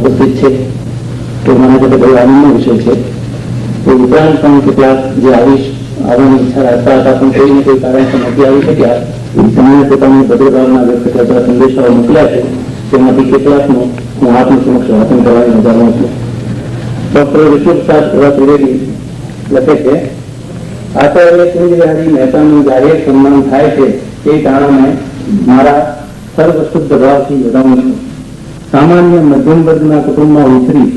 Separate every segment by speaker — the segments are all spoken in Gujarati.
Speaker 1: ઉપસ્થિત છે તો મને તો બહુ આનંદનો વિષય છે. તો ઉપરાંત પણ કેટલાક જે આવવાની ઈચ્છા રાખતા હતા પણ કોઈને કોઈ કારણસર નથી આવી શક્યા, તેમણે પોતાની ભદ્રભાવના વ્યક્ત કરતા સંદેશાઓ મોકલ્યા છે. તેમાંથી કેટલાકનું હું આપની સમક્ષ વાંચન કરવાની મજામાં છું. ડોક્ટર વિશ્વપ્રસાદ એવા ત્રિવેદી લખે છે, આચાર્ય કુંજવિહારી મહેતાનું જાહેર સન્માન થાય છે તે કારણે મારા સર્વશુદ્ધ ભાવથી વધાવું છું. સામાન્ય મધ્યમ વર્ગના કુટુંબમાં ઉછરી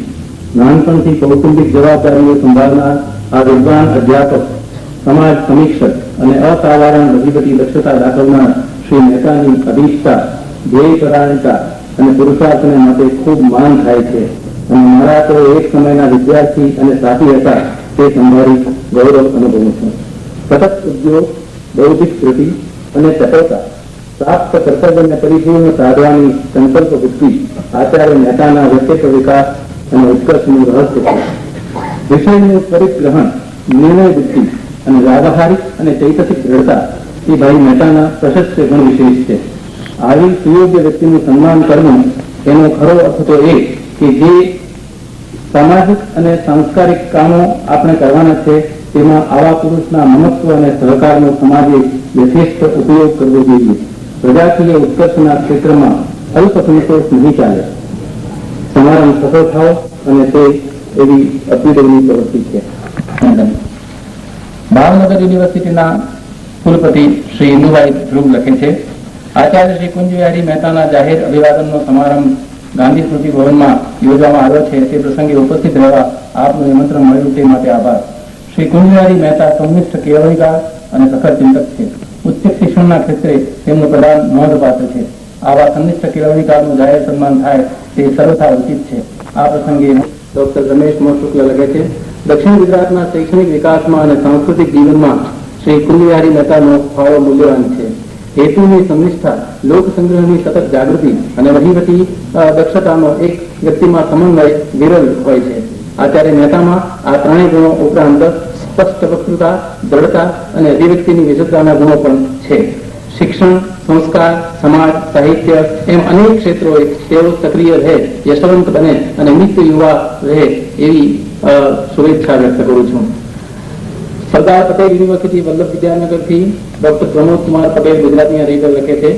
Speaker 1: નાનપણથી કૌટુંબિક જવાબદારીઓ સંભાળનાર આ વિદ્વાન અધ્યાપક, સમાજ સમીક્ષક અને અસાધારણ વહીવટી દક્ષતા દાખવનાર શ્રી મહેતાની અભિષ્ઠતા, ધ્યેયપરાયણતા અને પુરુષાર્થને માટે ખૂબ માન થાય છે. અને મારા તો એક સમયના વિદ્યાર્થી અને સાથી હતા તે સંભાળી ગૌરવ અનુભવું છું. સતત ઉદ્યોગ, બૌદ્ધિક કૃતિ અને સફળતા પ્રાપ્ત કર્તવ્યને પરિપૂર્ણ સાધવાની સંકલ્પ વૃત્તિ આચાર્ય મહેતાના વ્યક્તિત્વ વિકાસ અને ઉત્કર્ષનું રહસ્ય છે. વિષયનું પરિગ્રહણ, નિર્ણય બુદ્ધિ અને વ્યાવહારિક અને ચૈતસિક દ્રઢતા એ ભાઈ મહેતાના પ્રશસ્ત ગુણ વિશેષ છે. આવી સુયોગ્ય વ્યક્તિનું સન્માન કરવું એનો ખરો અર્થ તો એ કે જે સામાજિક અને સાંસ્કારિક કામો આપણે કરવાના છે તેમાં આવા પુરુષના મમત્વ અને સહકારનો સમાજે યથેષ્ટ ઉપયોગ કરવો જોઈએ. પ્રજાકીય ઉત્કર્ષના ક્ષેત્રમાં અલ્પ સંતોષ નહીં ચાલે. સમારંભ સફળ થાવ અને તે એવી અભ્યુદયની પ્રવૃત્તિ છે. ભાવનગર યુનિવર્સિટીના કુલપતિ શ્રી ઇન્દુભાઈ ધ્રુવ લખે છે, આચાર્ય શ્રી કુંજવિહારી મહેતાના જાહેર અભિવાદનનો સમારંભ ગાંધી સ્મૃતિ ભવનમાં યોજવામાં આવ્યો છે. તે પ્રસંગે ઉપસ્થિત રહેવા આપનું નિમંત્રણ મળ્યું તે માટે આભાર. શ્રી કુંજવિહારી મહેતા સંનિષ્ઠ કેળવણીકાર અને સખત ચિંતક છે. ઉચ્ચ શિક્ષણના ક્ષેત્રે તેમનું પ્રદાન નોંધપાત્ર છે. આવા સંનિષ્ઠ કેળવણીકારનું જાહેર સન્માન થાય તે સર્વથા ઉચિત છે. આ પ્રસંગે ડોક્ટર રમેશ શુક્લ લખે છે, દક્ષિણ ગુજરાતના શૈક્ષણિક વિકાસમાં અને સાંસ્કૃતિક જીવનમાં શ્રી કુંજવિહારી મહેતાનો ફાળો મૂલ્યવાન છે. હેતુની સંનિષ્ઠા, લોક સંગ્રહની સતત જાગૃતિ અને વહીવટી દક્ષતાનો એક વ્યક્તિમાં સમન્વય વિરલ હોય છે. આચાર્ય મહેતામાં આ ત્રણેય ગુણો ઉપરાંત સ્પષ્ટ વક્તૃતા, દ્રઢતા અને અભિવ્યક્તિની વિશેષતાના ગુણો પણ છે. શિક્ષણ, સંસ્કાર, સમાજ, સાહિત્ય એમ અનેક ક્ષેત્રોએ તેઓ સક્રિય રહે, યશવંત બને અને નિત્ય યુવા રહે એવી શુભેચ્છા વ્યક્ત કરું છું. સરદાર પટેલ યુનિવર્સિટી વલ્લભ વિદ્યાનગરથી ડોક્ટર પ્રમોદ કુમાર પટેલ ગુજરાતી રીડર લખે છે,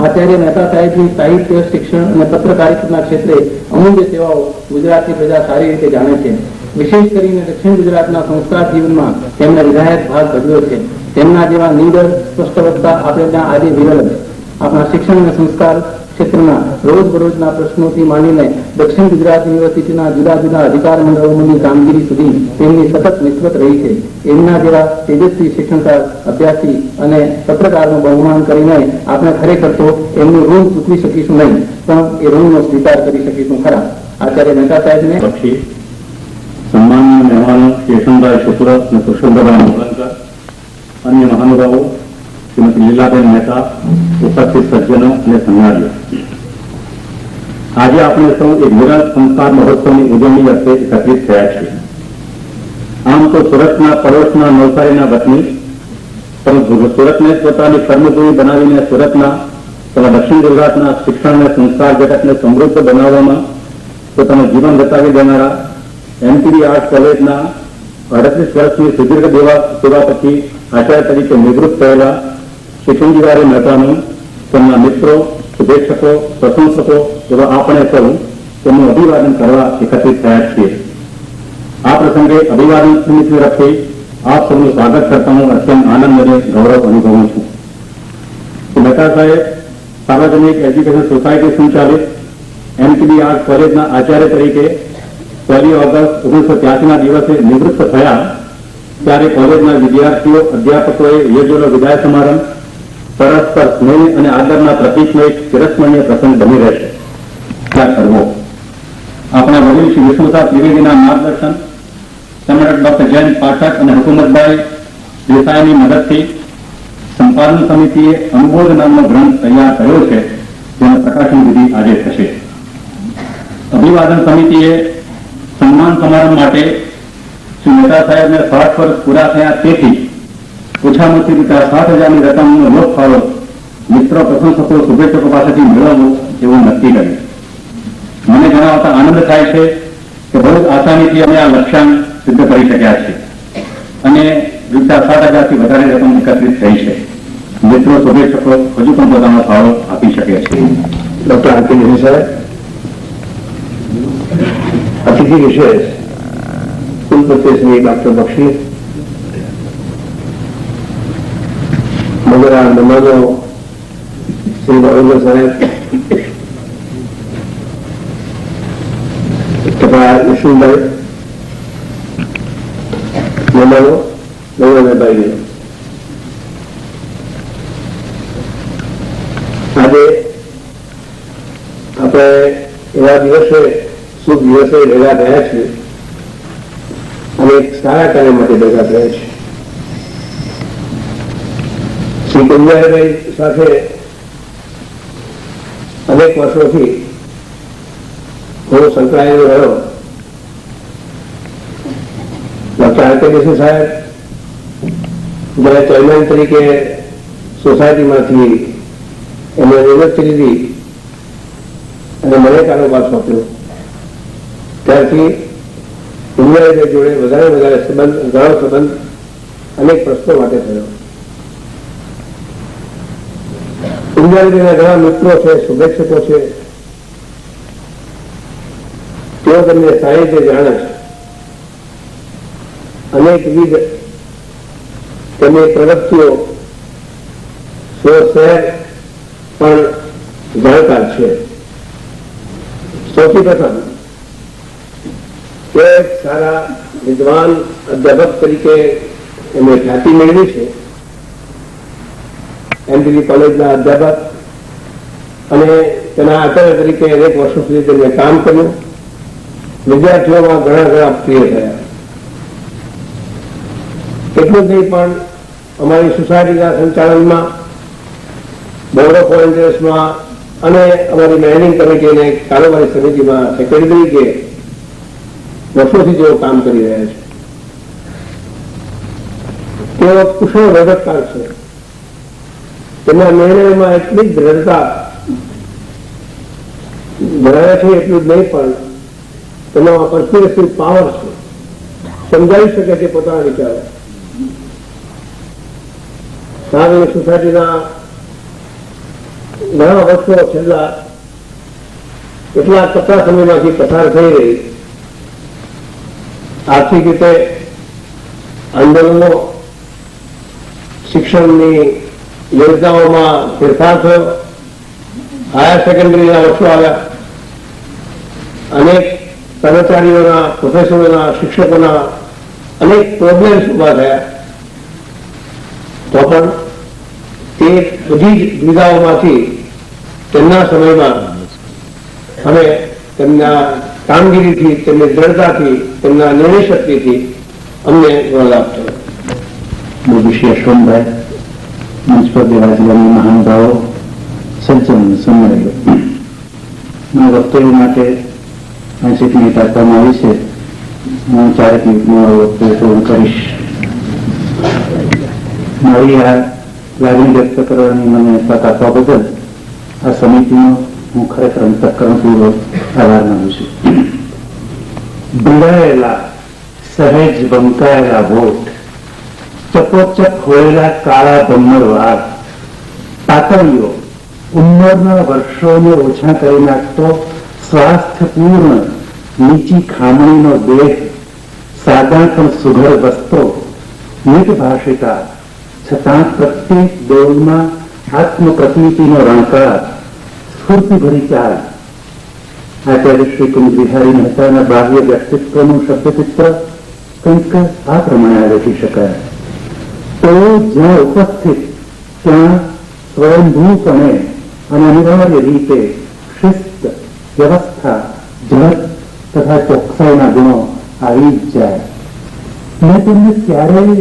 Speaker 1: આચાર્ય મહેતા સાહેબની સાહિત્ય, શિક્ષણ અને પત્રકારિતાના ક્ષેત્રે અમૂલ્ય સેવાઓ ગુજરાતની પ્રજા સારી રીતે જાણે છે. વિશેષ કરીને દક્ષિણ ગુજરાતના સંસ્કાર જીવનમાં તેમણે વિધાયક ભાગ ભજવ્યો છે. તેમના જેવા નીડર, સ્પષ્ટવક્તા આપણે ત્યાં આજે વિરલ છે. આપણા શિક્ષણ અને સંસ્કાર ક્ષેત્રના રોજબરોજના પ્રશ્નોથી માંડીને દક્ષિણ ગુજરાત યુનિવર્સિટીના જુદા જુદા અધિકાર મંડળોની કામગીરી સુધી તેમની સતત નિસ્બત રહી છે. એમના જેવા તેજસ્વી શિક્ષણકાર, અભ્યાસી અને પત્રકારનું બહુમાન કરીને આપણે ખરેખર તો એમનું ઋણ ચૂકવી શકીશું નહીં, પણ એ ઋણનો સ્વીકાર કરી શકીશું ખરા. આચાર્ય મહેતા સાહેબને
Speaker 2: સન્માનીય મહેમાનો કેશનભાઈ શુક્લ અને પુરુષોત્તમભાઈ મોલનકર, અન્ય મહાનુભાવો, શ્રીમતી લીલાબેન મહેતા, ઉપસ્થિત સજ્જનો અને સન્માનીઓ, આજે આપણે સૌ એક વિરલ સંસ્કાર મહોત્સવની ઉજવણી અર્થે એકત્રિત થયા છીએ. આમ તો સુરતના પડોશના નવસારીના વતની, પરંતુ સુરતને પોતાની કર્મભૂમિ બનાવીને સુરતના તથા દક્ષિણ ગુજરાતના શિક્ષણ અને સંસ્કાર જગતને સમૃદ્ધ બનાવવામાં પોતાનું જીવન બતાવી દેનારા એમપીડી આર્ટ્સ કોલેજના 38 વર્ષની સુદીર્ઘ સેવા પછી આચાર્ય તરીકે નિવૃત્ત થયેલા શ્રી કુંજવિહારી મહેતાનું તેમના મિત્રો, શુભેચ્છકો, પ્રશંસકો એવા આપણે સૌ તેમનું અભિવાદન કરવા એકત્રિત થયા છીએ. આ પ્રસંગે અભિવાદન સમિતિ તરફથી આપ સૌનું સ્વાગત કરતા હું અત્યંત આનંદ અને ગૌરવ અનુભવું છું. મહેતા સાહેબ સાર્વજનિક એજ્યુકેશન સોસાયટી સંચાલિત એમપીડી આર્ટ્સ કોલેજના આચાર્ય તરીકે 1 ઓગસ્ટ 1983ના દિવસે નિવૃત્ત થયા ત્યારે કોલેજના વિદ્યાર્થીઓ, અધ્યાપકોએ યોજેલો વિદાય સમારંભ પરસ્પર સ્નેહ અને આદરના પ્રતીકનો એક ચિરસ્મરણીય પ્રસંગ બની રહેશે. કરવો આપણા વડીલ શ્રી વિષ્ણુદાસ ત્રિવેદીના માર્ગદર્શન, સમ્રાટ ડોક્ટર જયંત પાઠક અને હુકુમતભાઈ દેસાઈની મદદથી સંપાદન સમિતિએ અનુબોધ નામનો ગ્રંથ તૈયાર કર્યો છે, જેનો પ્રકાશન વિધિ આજે થશે. અભિવાદન સમિતિએ સન્માન સમારંભ માટે શ્રી મહેતા સાહેબને 60 વર્ષ પૂરા થયા તેથી ઓછામાં ઓછી ₹60,000ની રકમનો લોક ફાળો મિત્રો, પ્રશંસકો, શુભેચ્છકો પાસેથી મેળવવો એવું નક્કી કર્યું. મને જણાવતા આનંદ થાય છે કે બહુ આસાનીથી અમે આ લક્ષ્યાંક સિદ્ધ કરી શક્યા છે અને ₹60,000થી વધારે રકમ એકત્રિત થઈ છે. મિત્રો, શુભેચ્છકો હજુ પણ પોતાનો ફાળો આપી શકે છે.
Speaker 3: ડોક્ટર આરકે સાહેબ, અતિથિ વિશેષ કુલપતિ શ્રી ડોક્ટર બક્ષી, મગરા મહેમાનો શ્રી નરેન્દ્ર સાહેબ તથા વિષ્ણુભાઈ, મહેમાનો નવરભાઈ, આજે આપણે એવા દિવસે શુભ દિવસે ભેગા થયા છીએ અને એક સારા કાર્ય માટે ભેગા થયા છીએ. શ્રી કુંજવિહારીભાઈ સાથે અનેક વર્ષોથી હું સંકળાયેલો રહ્યો. Doctor R.K.. સાહેબ મને ચેરમેન તરીકે સોસાયટીમાંથી એમને નિવૃત્તિ લીધી અને મને કારોબાર સોંપ્યો. ત્યારથી ઇન્ડિયા જોડે વધારે સંબંધ, ગાળો સંબંધ અનેક પ્રશ્નો માટે થયો. ઇન્ડિયા ઘણા મિત્રો છે, શુભેચ્છકો છે, તેઓ તમને સાહિત્ય જાણે છે. અનેકવિધ તેમની પ્રવૃત્તિઓ શહેર પણ જાણકાર છે. સૌથી પ્રથમ એક સારા વિદ્વાન અધ્યાપક તરીકે એમણે ખ્યાતિ મેળવી છે. એમપીવી કોલેજના અધ્યાપક અને તેના આચાર્ય તરીકે અનેક વર્ષો સુધી તેમણે કામ કર્યું. વિદ્યાર્થીઓમાં ઘણા પ્રિય થયા. એટલું જ નહીં પણ અમારી સોસાયટીના સંચાલનમાં, બોર્ડ ઓફ વોલન્ટિયર્સમાં અને અમારી મેનેજિંગ કમિટી અને કારોબારી સમિતિમાં સેક્રેટરી તરીકે વર્ષોથી તેઓ કામ કરી રહ્યા છે. તેઓ કુશળ રજતકાર છે. તેમના નિર્ણયોમાં એટલી જ દ્રઢતા ધરાવે છે. એટલું જ નહીં પણ તેમાં પરસ્યુએસિવ પાવર છે. સમજાવી શકે છે પોતાના વિચારો. સારી સોસાયટીના ઘણા વર્ષો છેલ્લા એટલા કપરા સમયમાંથી પસાર થઈ રહી. આર્થિક રીતે આંદોલનો, શિક્ષણની યોજનાઓમાં ફેરફાર થયો, હાયર સેકન્ડરીના વર્ષો આવ્યા, અનેક કર્મચારીઓના, પ્રોફેસરોના, શિક્ષકોના અનેક પ્રોબ્લેમ્સ ઉભા થયા. તો પણ તે બધી જ દુવિધાઓમાંથી તેમના સમયમાં અમે તેમના કામગીરીથી, તેમની દ્રઢતાથી, તેમના નિર્ણય શક્તિથી અમને ઘણો લાભ થયો.
Speaker 1: શ્રી અશ્વનભાઈ, મંચ પર બિરાજમાન મહાનુભાવો, સજ્જન સમય વક્તવ્ય માટે 80 મિનિટ આપવામાં આવી છે. હું 4 મિનિટમાં વક્તવ્ય પૂર્ણ કરીશ. મારી આ લાગણી વ્યક્ત કરવાની મને તક આપવા બદલ આ સમિતિનો હું ખરેખર અંતઃકરણપૂર્વક આભાર માનું છું. ભીડાયેલા, સહેજ બંકાયેલા હોઠ, ચપોચપ હોયેલા કાળા ભમર વાળ, પાતળીઓ, ઉંમરના વર્ષોને ઓછા કરી નાખતો સ્વાસ્થ્યપૂર્ણ નીચી ખામણીનો દેહ, સાદા પણ સુઘડ વસ્ત્રો, નિર્ભાષિતા, છતાં પ્રત્યેક દોડમાં આત્મપ્રતિતિનો રણકાર, સ્ફૂર્તિભરી ચાલ. આચાર્ય શ્રી કુંજ બિહારી મહેતાના બાહ્ય વ્યક્તિત્વનું શબ્દચિત્ર કંઈક આ પ્રમાણે આલેખી શકાય. તો જ્યાં ઉપસ્થિત ત્યાં સ્વયંભૂપણે અને અનિવાર્ય રીતે શિસ્ત, વ્યવસ્થા, ઝડપ તથા ચોકસાઈના ગુણો આવી જ જાય. મેં તેમને ક્યારેય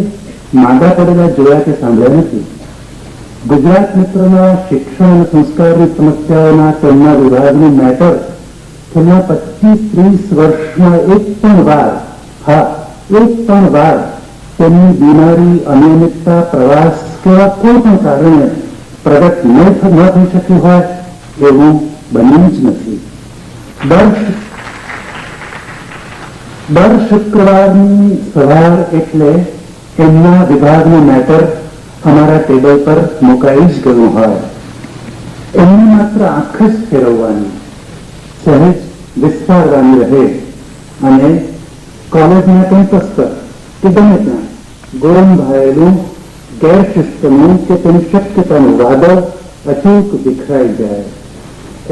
Speaker 1: માંદા પડેલા જોયા કે સાંભળ્યા નથી. ગુજરાત મિત્રના શિક્ષણ અને સંસ્કારની સમસ્યાઓના તેમના વિભાગનું મેટર છેલ્લા 25-30 વર્ષમાં એક પણ વાર તેમની બીમારી, અનિયમિતતા, પ્રવાસ કેવા કોઈ પણ કારણે પ્રગટ ન થઈ શક્યું હોય એવું બન્યું જ નથી. દર શુક્રવારની સવાર એટલે એમના વિભાગનું મેટર અમારા ટેબલ પર મુકાઈ જ ગયું હોય. એમને માત્ર આંખ જ ફેરવવાની, સહેજ વિસ્તારવાની રહે અને કોલેજના કેમ્પસ પર કે ગમે ત્યાં ગોરંભાયેલું ગેરશિસ્તનું કે તેની શક્યતાનું વાદળ અચૂક વિખરાઈ જાય.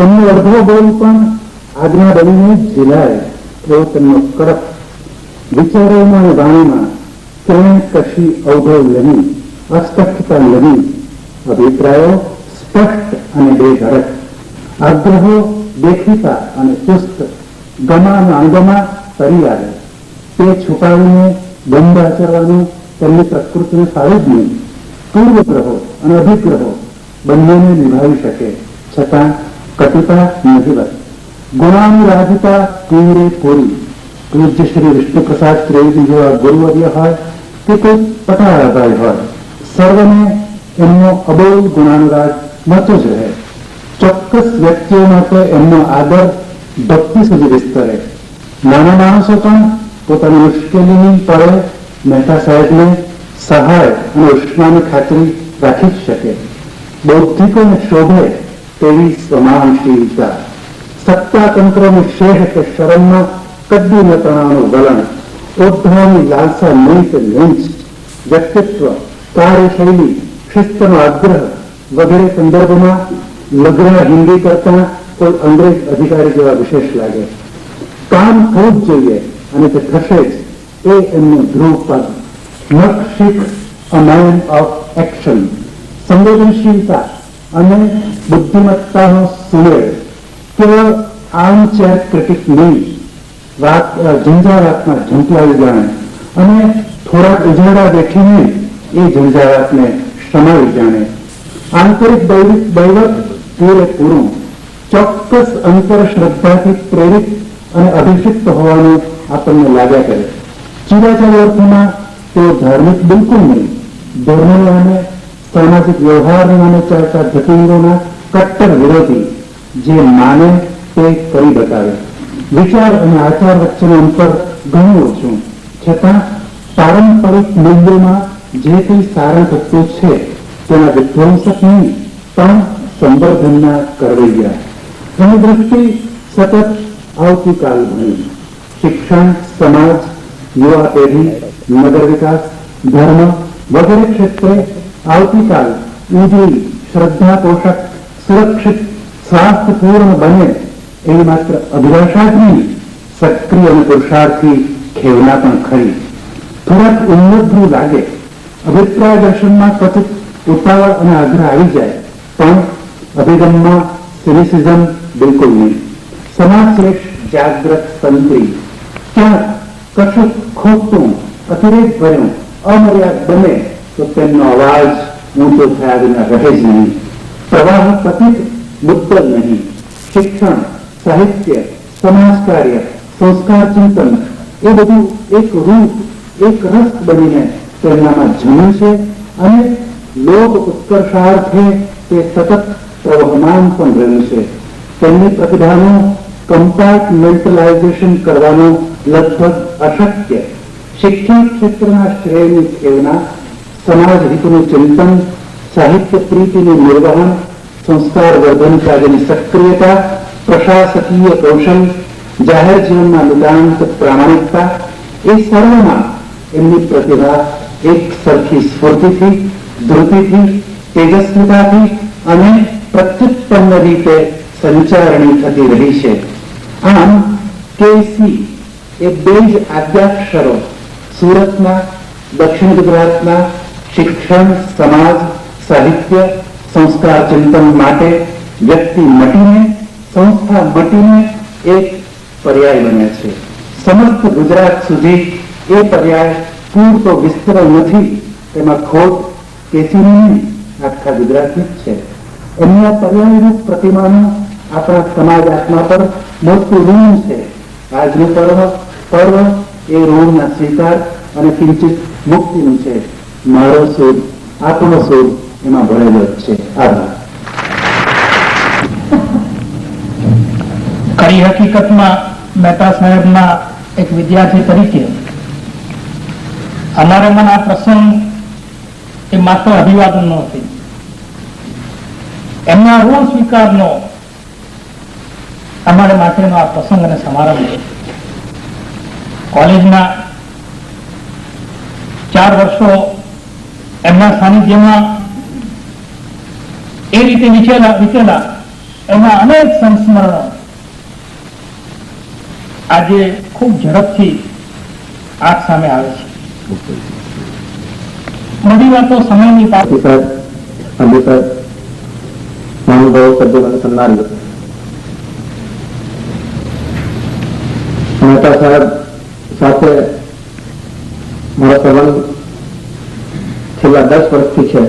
Speaker 1: એમનો અડધો બોલ પણ આજ્ઞા બનીને જ ઝીલાય એવો તેમનો કડક. વિચારોમાં અને વાણીમાં ક્યાંય કશી અવઢવ નહીં, અસ્પષ્ટતા નહીં. અભિપ્રાયો સ્પષ્ટ અને બેધડક, આગ્રહો દેખીતા અને ચુસ્ત, ગમા નાંગમાં તરી આવે. તે છુપાવીને બંધ આચરવાનું તેમની પ્રકૃતિને સારું જ નહીં. પૂર્વગ્રહો અને અભિગ્રહો બંનેને નિભાવી શકે, છતાં કટુતા નહિવત.
Speaker 4: ગુણાનુરાધિતા પૂરેપૂરી પૂજ્ય શ્રી વિષ્ણુપ્રસાદ ત્રિવેદી જેવા ગુરુવર્ય હોય કે કોઈ પટાળાભાઈ હોય, સર્વને એમનો અબોલ ગુણાનુરાગ મળતો જ રહે. ચોક્કસ વ્યક્તિઓ માટે એમનો આદર ભક્તિ સુધી વિસ્તરે. નાના માણસો પણ પોતાની મુશ્કેલીની પળે મહેતા સાહેબને સહાય અને ઉષ્માની ખાતરી રાખી જ શકે. બૌદ્ધિકોને શોભે તેવી સમાનશીલતા, સત્તાતંત્રની શેહ કે શરમમાં કદ્દી ન તણાવનું વલણ, ઓઢવાની લાલસા નહીં કે લંચ, વ્યક્તિત્વ, કાર્યશૈલી, શિસ્તનો આગ્રહ વગેરે સંદર્ભમાં લગ્ન હિન્દી કરતા કોઈ અંગ્રેજ અધિકારી જેવા વિશેષ લાગે. કામ થવું જ જોઈએ અને તે થશે જ, એ એમનું ધ્રુવ પદ. નખ શીખ અ મેન ઓફ એક્શન, સંવેદનશીલતા અને બુદ્ધિમત્તાનો સુમેળ. કેવળ આર્મચેર ક્રિટિક નહીં, ઝંઝાવાતમાં ઝંપલાવી જાણે અને થોડાક ઉજાડા બેઠીને એ ઝંઝાવાતને સમાવી જાણે. આંતરિક દૈવત પૂરેપૂરું, ચોક્કસ અંતર શ્રદ્ધાથી પ્રેરિત અને અભિષિક્ત હોવાનું આપણને લાગ્યા કરે. ચીરાચાર અર્થમાં તેઓ ધાર્મિક બિલકુલ નહીં, ધર્મ અને સામાજિક વ્યવહારના નામે ચાલતા જટિંગોના કટ્ટર વિરોધી, જે માને તે કરી બતાવે. વિચાર અને આચાર વચ્ચેનું અંતર ઘણું ઓછું, છતાં પારંપરિક મૂલ્યોમાં જે કંઈ સારા તત્વો છે તેના વિધ્વંસક નહીં પણ સંવર્ધનના કરવૈયા. એની દ્રષ્ટિ સતત આવતીકાલ ભણી. શિક્ષણ, સમાજ, યુવા પેઢી, નગર વિકાસ, ધર્મ વગેરે ક્ષેત્રે આવતીકાલ ઉજળી, શ્રદ્ધાપોષક, સુરક્ષિત, સ્વાસ્થ્યપૂર્ણ બને એવી માત્ર અભિલાષા જ નહીં, સક્રિય અને પુરુષાર્થી ખેવના પણ ખરી. થોડાક ઉન્મદ્રું લાગે, અભિપ્રાય દર્શનમાં કથિત ઉતાવળ અને આગ્રહ આવી જાય, પણ અભિગમમાં સિનિસિઝમ બિલકુલ નહીં. સમાજ શ્રેષ્ઠ જાગ્રત તંત્રી, ક્યાંક કશું ખોટું, અતિરેક ભર્યું, અમર્યાદ બને તો તેમનો અવાજ ઊંચો થયા વિના રહે જ નહીં. પ્રવાહ પતિત મુદ્દલ નહીં. શિક્ષણ, સાહિત્ય, સમાજ કાર્ય, સંસ્કાર ચિંતન એ બધું એક રૂપ, એક રસ બનીને તેમનામાં જન્મ્યું છે અને લોક ઉત્કર્ષાર્થે તે સતત પ્રવહમાન પણ રહ્યું છે. તેમની પ્રતિભાનું કમ્પાર્ટમેન્ટલાઇઝેશન કરવાનું લગભગ અશક્ય. શિક્ષણ ક્ષેત્રના શ્રેયની ખેવના, સમાજ હિતનું ચિંતન, સાહિત્ય પ્રીતિનું નિર્વહન, સંસ્કાર વર્ધન કાર્યની સક્રિયતા, પ્રશાસકીય કૌશલ, જાહેર જીવનમાં નિતાંત પ્રામાણિકતા, એ સર્વમાં એમની પ્રતિભા એક સરખી સ્ફૂર્તિથી, ધૃતિથી, તેજસ્વીતાથી અને પ્રત્યુત્પન્ન રીતે સંચારણી થતી રહી છે. આમ કેસી એ બે જ આદ્યાક્ષરો સુરતના, દક્ષિણ ગુજરાતના શિક્ષણ, સમાજ, સાહિત્ય, સંસ્કાર ચિંતન માટે વ્યક્તિ મટીને, સંસ્થા મટીને એક પર્યાય બને છે. સમસ્ત ગુજરાત સુધી એ પર્યાય પૂરતો વિસ્તરેલ નથી. તેમાં ખોટ કેસીની નહીં, આખા ગુજરાતની જ છે. એમની આ પર્યાયરૂપ પ્રતિમાનું આપણા સમાજ આત્મા પર મોટું ઋણ છે. આજનું પર્વ એ ઋણના સ્વીકાર અને કિંચિત મુક્તિનું છે. મારો સૂર, આપણો સૂર એમાં ભરેલો જ છે. આભાર.
Speaker 5: ખરી હકીકતમાં મહેતા સાહેબના એક વિદ્યાર્થી તરીકે અમારે મને આ પ્રસંગ એ માત્ર અભિવાદન નો હતી, એમના ઋણ સ્વીકારનો અમારે માટેનો આ પ્રસંગ અને સમારંભ. કોલેજના 4 વર્ષો એમના સાનિધ્યમાં એ રીતે વીતેલા એના અનેક સંસ્મરણો આજે ખૂબ ઝડપથી આંખ સામે આવે છે. બધી વાતો સમયની
Speaker 2: મહાનુભાવો સભ્યોને સન્માન. મહેતા સાહેબ સાથે મારો સંબંધ છેલ્લા 10 વર્ષથી છે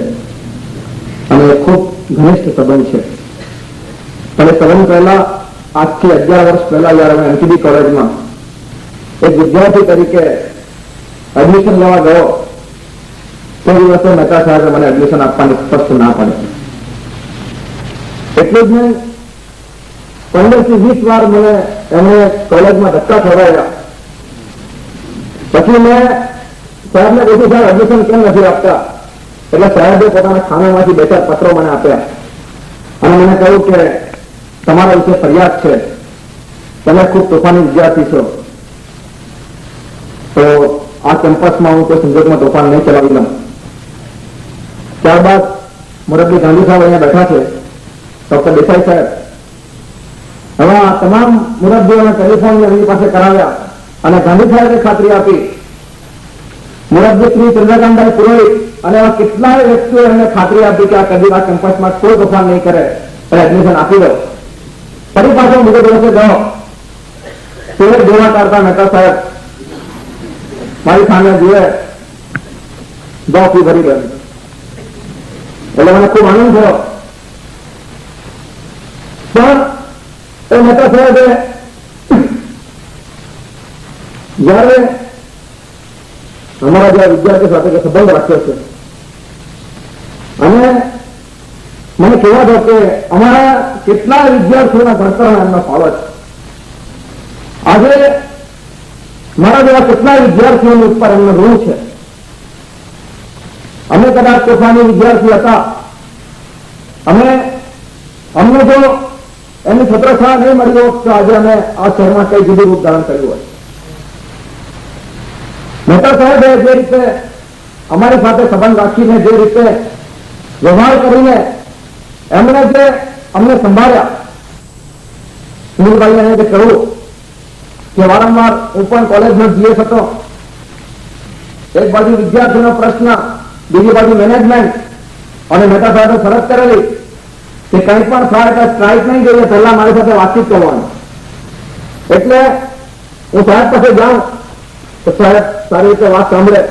Speaker 2: અને ખૂબ ઘનિષ્ઠ સંબંધ છે. અને સંબંધ પહેલા
Speaker 3: આજથી 11 વર્ષ પહેલા જયારે હું એમટીબી કોલેજમાં એક વિદ્યાર્થી તરીકે એડમિશન લેવા ગયો તે દિવસે મહેતા સાહેબે મને એડમિશન આપવાની સ્પષ્ટ ના પાડી. એટલું જ નહીં, 15 થી 20 વાર મને એમણે કોલેજમાં ધક્કા ખવડાવ્યા. પછી મેં સાહેબને પૂછ્યું, સાહેબ એડમિશન કેમ નથી આપતા? એટલે સાહેબે પોતાના ખાનામાંથી 2-4 પત્રો મને આપ્યા અને મને કહ્યું કે તમારા વિશે ફરિયાદ છે, તમે ખૂબ તોફાની વિદ્યાર્થી છો, તો આ કેમ્પસમાં હું કોઈ સંજોગમાં તોફાન નહીં ચલાવી લઉં. ત્યારબાદ મુરબ્બી ગાંધી સાહેબ અહીંયા બેઠા છે, ડોક્ટર દેસાઈ સાહેબ. હવે આ તમામ મુરબ્બીઓના ટેલિફોન એમની પાસે કરાવ્યા અને ગાંધી સાહેબે ખાતરી આપી. મુરબ્બી શ્રી ચંદ્રકાંતભાઈ પુરોહિત અને એવા કેટલાય વ્યક્તિઓ એમને ખાતરી આપી કે આ કદી આ કેમ્પસમાં કોઈ તોફાન નહીં કરે અને એડમિશન આપી દો. ફરી પાછો બીજો દિવસે ગયો, તે જોવા કાઢતા મહેતા સાહેબ મારી સામે જુએ, ફી ભરી ગયો. એટલે મને ખૂબ આનંદ થયો. પણ એ મહેતા સાહેબે જયારે અમારા જેવા વિદ્યાર્થીઓ સાથે સંબંધ રાખ્યો છે અને મને કહેવા દો કે અમારા કેટલા વિદ્યાર્થીઓના ભણતરમાં એમનો ફાળો છે. આજે મારા જેવા કેટલા વિદ્યાર્થીઓની ઉપર એમનો ઋણ છે. અમે કદાચ તોફાની વિદ્યાર્થી હતા, અમને જો એમની છત્રછાયા નહીં મળી હોત તો આજે અમે આ શહેરમાં કઈ જુદું રૂપ ધારણ કર્યું હોય. મહેતા સાહેબે જે રીતે અમારી સાથે સંબંધ રાખીને, જે રીતે વ્યવહાર કરીને એમણે જે અમને સંભાળ્યા, સુનિલભાઈને જે કહ્યું કે વારંવાર હું પણ કોલેજનો જીએસ હતો, એક બાજુ વિદ્યાર્થીનો પ્રશ્ન, બીજી બાજુ મેનેજમેન્ટ, અને મહેતા સાહેબે શરત કરેલી કે કંઈ પણ થાય તો સ્ટ્રાઇક નહીં જોઈએ, પહેલા મારી સાથે વાતચીત કરવાની. એટલે હું સાહેબ પાસે જાઉં તો સાહેબ સારી રીતે વાત સાંભળે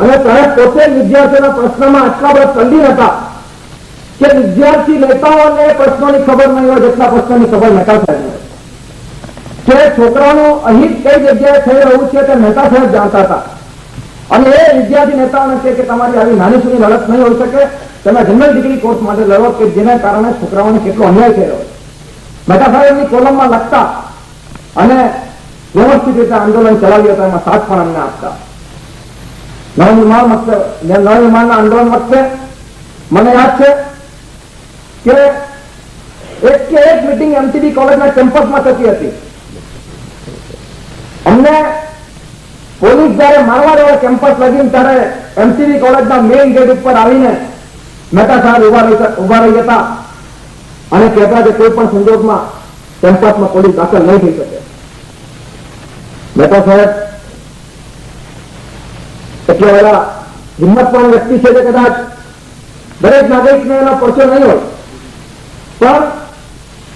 Speaker 3: અને સાહેબ પોતે વિદ્યાર્થીઓના પ્રશ્નમાં આટલા બધા તલ્લીન હતા કે વિદ્યાર્થી નેતાઓને પ્રશ્નોની ખબર નહીં હોય જેટલા પ્રશ્નોની ખબર મહેતા સાહેબને. કે છોકરાઓનું અહીં કઈ જગ્યાએ થઈ રહ્યું છે તે મહેતા સાહેબ જાણતા હતા અને એ વિદ્યાર્થી નેતાઓને કહે કે તમારી આવી નાની સુની લડત નહીં હોઈ શકે, તમે જનરલ ડિગ્રી કોર્સ માટે લડો કે જેના કારણે છોકરાઓને કેટલો અન્યાય થઈ રહ્યો. મહેતા સાહેબની કોલમમાં લખતા અને વ્યવસ્થિત રીતે આંદોલન ચલાવ્યું હતા, એમાં સાથ પણ અમને આપતા. નવનિર્માણના આંદોલન વખતે મને યાદ છે કે એક મિટિંગ એમટીબી કોલેજના કેમ્પસમાં થતી હતી. અમને પોલીસ જયારે મારવા દેવા કેમ્પસ લગીને ત્યારે એમટીબી કોલેજના મેઇન ગેટ ઉપર આવીને મહેતા સાહેબ ઉભા રહી હતા અને કહેતા કે કોઈ પણ સંજોગમાં કેમ્પસમાં પોલીસ દાખલ નહીં થઈ શકે. મહેતા સાહેબ એટલે એવા હિંમતવાન વ્યક્તિ છે કે કદાચ દરેક નાગરિકને એનો પરચો નહીં હોય, પણ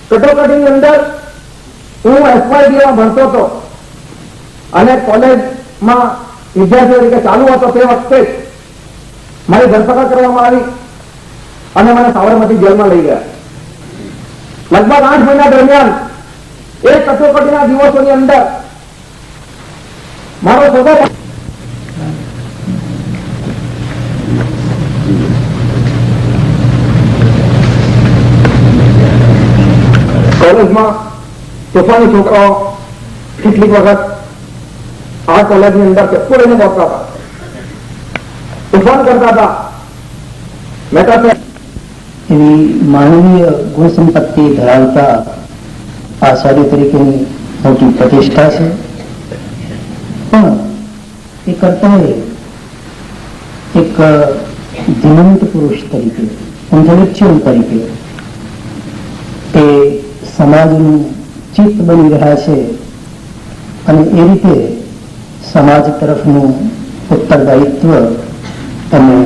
Speaker 3: કટોકટીની અંદર હું એફવાયડીમાં ભણતો હતો અને કોલેજમાં વિદ્યાર્થીઓ તરીકે ચાલુ હતો તે વખતે મારી ધરપકડ કરવામાં આવી અને મને સાબરમતી જેલમાં લઈ ગયા. લગભગ 8 મહિના દરમિયાન એ કટોકટીના દિવસોની અંદર મારો સગો કોલેજમાં તોફાની છોકરાઓ કેટલીક વખત આ કોલેજની અંદર ચપ્પુ લઈને પહોંચતા હતા, તોફાન કરતા હતા. મહેતા
Speaker 6: એવી માનવીય ગુણ સંપત્તિ ધરાવતા આચાર્ય તરીકેની મોટી પ્રતિષ્ઠા છે. પણ એ કરતા એક ધીમંત પુરુષ તરીકે, ઇન્ટેલેક્ચ્યુઅલ તરીકે એ સમાજનું ચિત્ત બની રહ્યા છે અને એ રીતે સમાજ તરફનું ઉત્તરદાયિત્વ તમે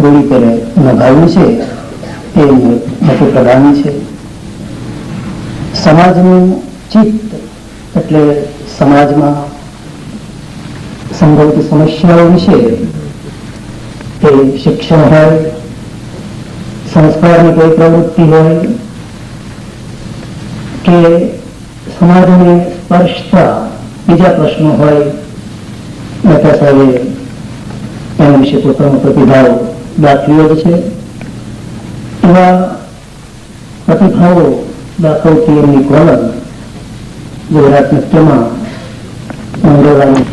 Speaker 6: રૂઢી પર નભાવ્યું છે એ મોટું પ્રદાન છે. સમાજનું ચિત્ત એટલે સમાજમાં સંભવિત સમસ્યાઓ વિશે તે શિક્ષણ હોય, સંસ્કારની કોઈ પ્રવૃત્તિ હોય કે સમાજને સ્પર્શતા બીજા પ્રશ્નો હોય, મહેતા સાહેબે એના વિશે પોતાનો પ્રતિભાવ દાખવ્યો જ છે. એવા પ્રતિભાવો દાખવતી એમની કોલમ ગુજરાત મિત્રમાં મંગળવારની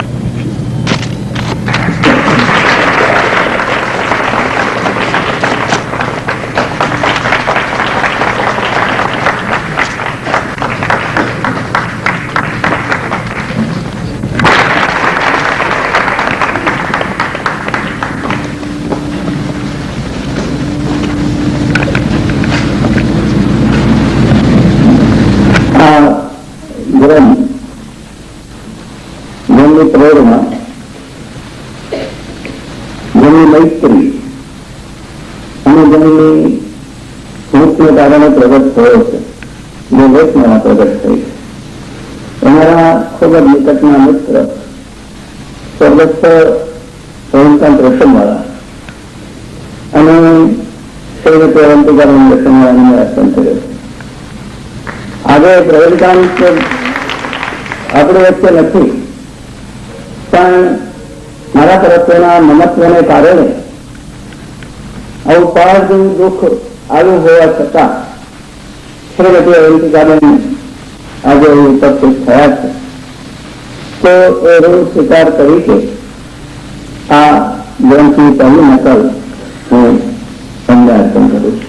Speaker 1: જેમની પ્રેરણા, જેમની મૈત્રી અને જેમની મૃત્યુ કારણે પ્રગટ થયો છે, જે લેખમાં પ્રગટ થઈ છે, અમારા ખૂબ જ નિકટના મિત્ર સ્વર્ગસ્થ રવિકાંત રેશમવાળા અને શ્રીમતી અવંતિકાબેન રેશમવાળાને નિરાશન કર્યો છે. આજે રવિકાંત આપણી વચ્ચે નથી, પણ મારા તરફના મમત્વને કારણે આવું પાર જેવું દુઃખ આવ્યું હોવા છતાં શ્રીમતી અવંતિકાબેન આજે ઉપસ્થિત થયા છે, તો એ ઋણ સ્વીકાર તરીકે આ ગ્રંથની પહેલી નકલ હું તમને અર્પણ કરું છું.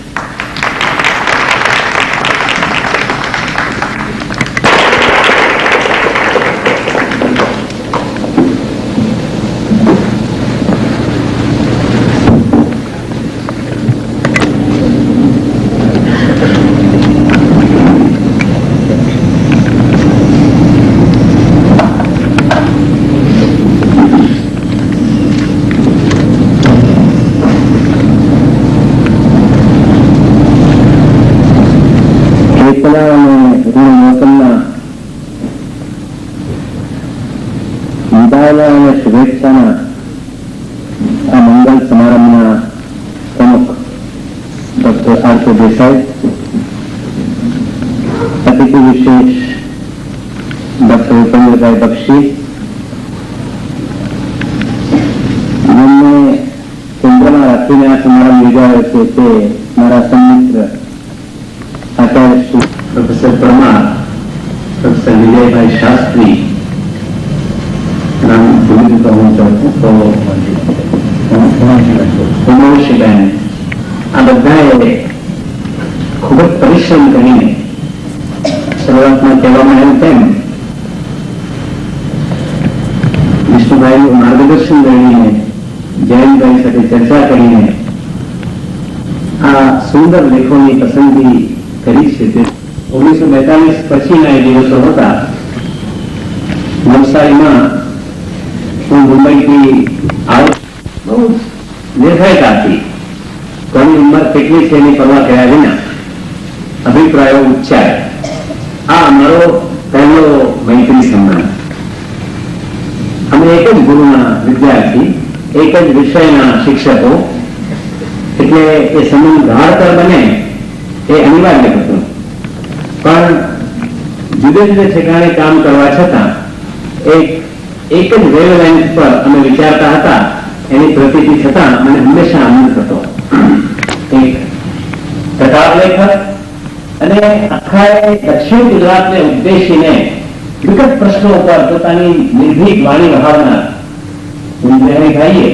Speaker 1: અને શુભેચ્છાના આ મંગલ સમારંભના પ્રમુખ ડોક્ટર આર.કે. દેસાઈ, અતિથિ વિશેષ ડોક્ટર ઉપેન્દ્રભાઈ બક્ષી, જેમને કેન્દ્રમાં રાખીને આ સમારંભ યોજાયો છે, તે મારા સન્મિત્ર આચાર્ય શ્રી પ્રોફેસર પરમાર, પ્રોફેસર વિજયભાઈ શાસ્ત્રી, ઉમેશબેન, આ બધાએ ખૂબ જ પરિશ્રમ કરીને શરૂઆતમાં કહેવામાં આવ્યું તેમ વિષ્ણુભાઈનું માર્ગદર્શન લઈને જયંતભાઈ સાથે ચર્ચા કરીને આ સુંદર લેખોની પસંદગી કરી છે. તે 1942 પછીના એ દિવસો હતા. નવસારીમાં હું મુંબઈથી બહુ નિર્ભયતાથી કોની ઉંમર કેટલી છે એની પરવા કર્યા વિના અભિપ્રાયો ઉચ્ચાર્યા. આ અમારો પહેલો મૈત્રી સંબંધ. અમે એક જ ગુરુના વિદ્યાર્થી, એક જ વિષયના શિક્ષકો, એટલે એ સંબંધ ગાઢતર બને એ અનિવાર્ય હતું. પણ જુદે જુદે ઠેકાણે કામ કરવા છતાં એક જ વેવલેન્થ પર અમે વિચારતા હતા. એની પ્રતીતિ છતાં મને હંમેશા આનંદ થતો. એક કથા લેખક અને આખા દક્ષિણ ગુજરાતને ઉદ્દેશીને વિકટ પ્રશ્નો પર પોતાની નિર્ભીક વાણી વહાવનાર ભાઈએ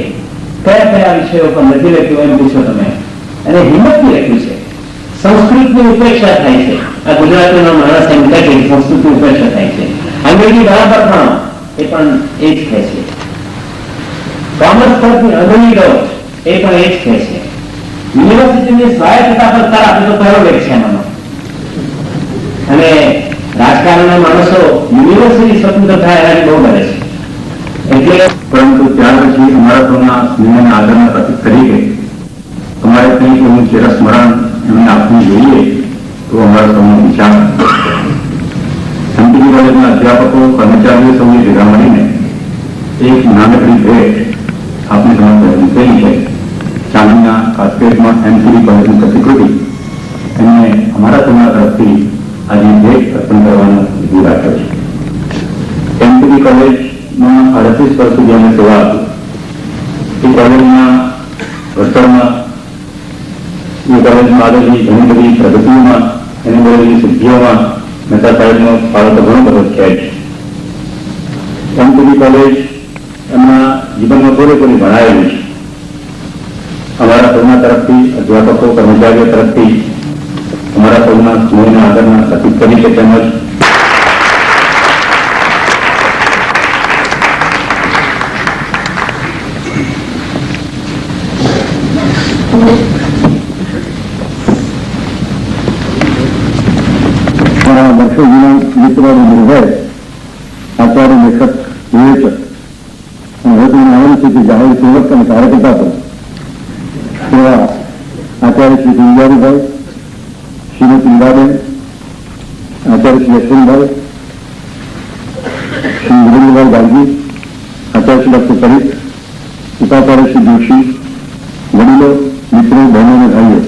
Speaker 1: કયા કયા વિષયો પર નથી લખ્યું એમ પૂછો તમે, અને હિંમતથી લખ્યું છે. સંસ્કૃતની ઉપેક્ષા થાય છે. આ ગુજરાતીનો માણસ એમ કહે કે સંસ્કૃતની ઉપેક્ષા થાય છે. અંગ્રેજી બરાબર પણ એ પણ એ જ કહે છે. કોમર્સ પરથી અંગ્રેજી લો એ પણ એ જ કહે છે. યુનિવર્સિટીની સ્વાયત્તતા પર તાર આપેલો પહેલો લેખ છે એનો. અને રાજકારણના માણસો યુનિવર્સિટી સ્વતંત્ર થાય એનાથી બહુ ડરે છે. એટલે
Speaker 2: પરંતુ ત્યાર પછી અમારા સૌના સ્નેહના આદરના પ્રતિક તરીકે અમારે કંઈક એવું ચિરસ્મરણ એમને આપવું જોઈએ તો અમારા સૌનો વિચાર. સંતગીરી કોલેજના અધ્યાપકો, કર્મચારીઓ સૌને ભેગા મળીને એક નાનકડી ભેટ આપની સમક્ષ મૂકેલી છે. ચાંદીના કાસ્કેટમાં એમસીડી કોલેજની પ્રતિકૃતિ એમને અમારા સૌના તરફથી આજે ભેટ અર્પણ કરવાનો વિધિ રાખ્યો છે. એમપીડી કોલેજમાં 38 વર્ષ સુધી અમે સેવા આપી. એ કોલેજના ઘડતરમાં, એ કોલેજમાં આવેલી ઘણી બધી પ્રગતિઓમાં, એની મળેલી સિદ્ધિઓમાં મહેતા સાહેબનો ફાળો તો ઘણો બધો છે જ. એમપીડી કોલેજ એમના જીવનમાં પૂરેપૂરી ભણાયેલી છે. અમારા સૌના તરફથી, અધ્યાપકો કર્મચારીઓ તરફથી અમારા સૌના સ્નેહના આદરના પ્રતિક તરીકે તેમજ
Speaker 4: વર્ષો જૂના મિત્રો નિર્ભય આચાર્ય લેખક વિવેચક અને હવે તમને આનંદ છે કે જાહેર સેવક અને કાર્યકર્તા પણ એવા આચાર્ય શ્રી પિંજારીભાઈ, શ્રીમતી ઈરાબેન, આચાર્ય શ્રી યશવંતભાઈ, શ્રી વિરેન્દ્રભાઈ ગાંધી, આચાર્ય શ્રી ડોક્ટર પરીખ, ઉપાચાર્ય શ્રી જોશી, વડીલો, મિત્રો, બહેનો અને ભાઈઓ,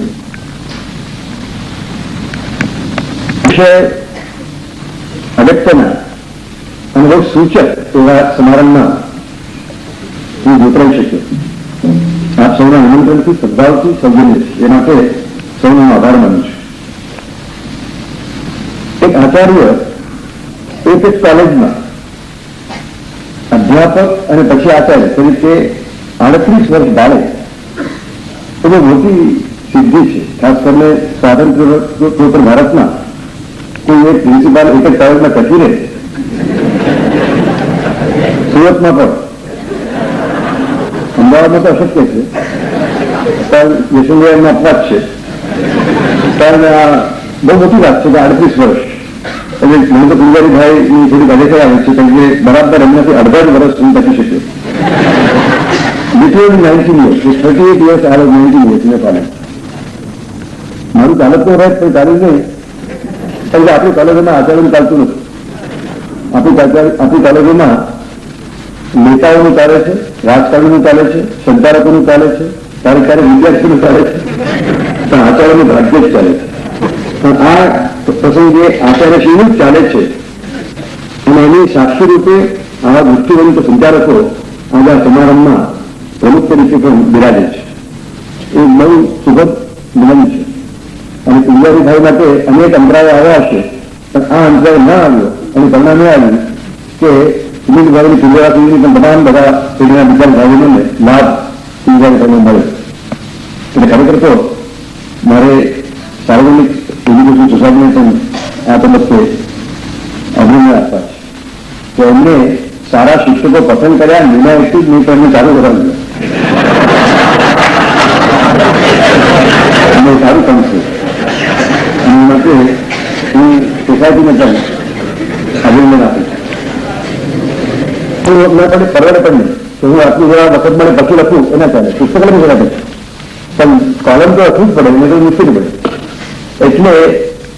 Speaker 4: વિષય અગત્યના અને બહુ સૂચક એવા સમારંભમાં હું જોતરાઈ શક્યો. આપ સૌના નિમંત્રણથી, સદભાવથી, સૌજન્યથી એ માટે સૌનો આભાર માનું છું. એક આચાર્ય એક જ કોલેજમાં અધ્યાપક અને પછી આચાર્ય તરીકે 38 વર્ષ બાળે એ બહુ મોટી સિદ્ધિ છે. ખાસ કરીને સ્વાતંત્ર્યોત્તર ભારતમાં કોઈ એક પ્રિન્સિપાલ એક જ કોલેજમાં ટકી રહે. સુરતમાં પણ, અમદાવાદમાં તો અશક્ય છે, પણ યશવંતભાઈ અપવાદ છે. પણ બહુ મોટી વાત છે કે 38 વર્ષ એટલે મને તો પિંજારીભાઈની થોડી અદેખાઈ આવે છે કારણ કે બરાબર એમનાથી અડધા જ વર્ષ હું ટકી શક્યો. Literally 19 years, 38 years I was 19 years in a college. મારું ચાલત તો રહે પણ ચાલ્યું નહીં કારણ કે આપણી કોલેજોમાં આચરણ ચાલતું નથી. આપણી કોલેજોમાં નેતાઓનું ચાલે છે, રાજકારણીનું ચાલે છે, સંચાલકોનું ચાલે છે, ક્યારેક ક્યારેક વિદ્યાર્થીઓનું ચાલે છે, પણ આચાર્યનું ભાગ્ય જ ચાલે છે. પણ આ પ્રસંગે આચાર્યશ્રીનું જ ચાલે છે અને એની સાક્ષી રૂપે આવા દૃષ્ટિવંત સંચાલકો આજે આ સમારંભમાં પ્રમુખ તરીકે પણ બિરાજે છે. એ બહુ સુખદ મિલન છે અને પિંજારીભાઈ માટે અનેક અંતરાયો આવ્યા હશે પણ આ અંતરાય ના આવ્યો અને પરિણામે આવ્યું કે સુનિલભાઈની પિંજારીની પણ બધા પેઢીના બીજા ભાઈઓને લાભ પિંજારીભાઈને મળ્યો. એટલે ખરેખર તો મારે સાર્વજનિક એજ્યુકેશન સોસાયટીને પણ આ તબક્કે અભિનંદન આપવા છે કે એમને સારા શિક્ષકો પસંદ કર્યા, નિર્ણયથી જ નહીં પણ એમને ચાલુ કરાવ્યું અને સારું કામ છે. અને માટે હું સોસાયટીને પણ અભિનંદન આપું છું. હું ના પડે પરવડે પણ નહીં તો હું આટલું જરા વખત મળે પછી લખું એના ચાલે, પુસ્તક લખી શકાય પણ કોલમ તો લખવું જ પડે, એને તો મુશ્કેલ પડે. એટલે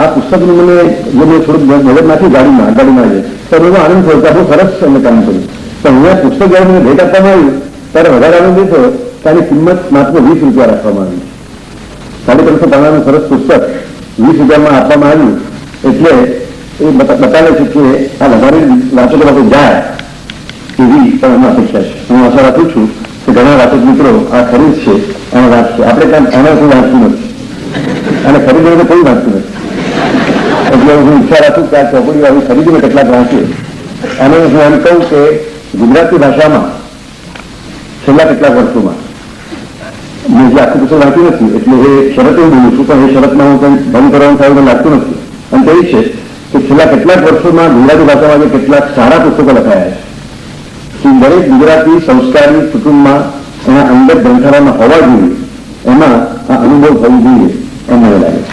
Speaker 4: આ પુસ્તકનું મને જે મેં થોડુંક મદદ નાખી ગાડીમાં જાય તો એનો આનંદ થયો કે આપણું સરસ અમે કામ કર્યું. પણ અહીંયા પુસ્તક જયારે મને ભેટ આપવામાં આવ્યું ત્યારે વધારે આનંદ થયો કે આની કિંમત માત્ર 20 રૂપિયા રાખવામાં આવી. 350 પાનાનું સરસ પુસ્તક 20 રૂપિયામાં આપવામાં આવ્યું એટલે એ બતાવે છે કે આ વધારે વાચકો લોકો જાય એવી પણ અમે અપેક્ષા છે. હું આશા રાખું છું કે ઘણા વાચક મિત્રો આ ખરીદશે અને વાંચશે. આપણે કાંઈ આના કોઈ વાંચતું નથી અને ખરીદીને કોઈ વાંચતું નથી. એટલે હું ઈચ્છા રાખું કે આ ચોપડીઓ આવી ખરીદીને કેટલાક વાંચીએ. અને હું એમ કહું કે ગુજરાતી ભાષામાં છેલ્લા કેટલાક વર્ષોમાં મેં જે આખું પુસ્તક વાંચ્યું નથી એટલે એ શરત હું બોલું છું પણ એ શરતમાં હું કંઈ ભંગ કરવાનું થાય એવું લાગતું નથી. અને તે છે કે છેલ્લા કેટલાક વર્ષોમાં ગુજરાતી ભાષામાં જે કેટલાક સારા પુસ્તકો લખાયા છે કે દરેક ગુજરાતી સંસ્કારી કુટુંબમાં એના અંગત ગ્રંથાલયમાં હોવા જોઈએ એમાં આ અનુભવ થવું જોઈએ એમ મને લાગે છે.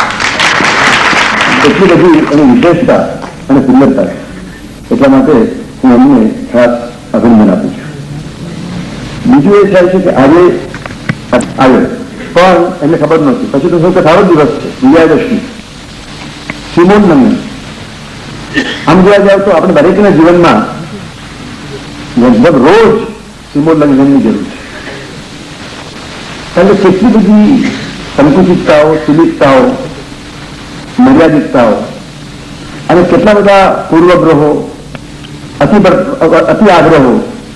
Speaker 4: એટલી બધી એની વિશેષતા અને સુંદરતા છે. એટલા માટે હું એમને ખાસ અભિનંદન આપું છું. બીજું એ થાય છે કે આજે આવ્યો પણ એને ખબર નથી પછી તો સૌથી સારો દિવસ છે વિજયાદશમી, સિમોન લગ્ન. આમ જોવા જાવ તો આપણે દરેકના જીવનમાં લગભગ રોજ સિમોન લગ્નની જરૂર છે. કારણ કે કેટલી બધી સંકુચિતતાઓ, સીમિતતાઓ, મર્યાદિતતાઓ
Speaker 2: અને કેટલા બધા પૂર્વગ્રહો, અતિ આગ્રહો,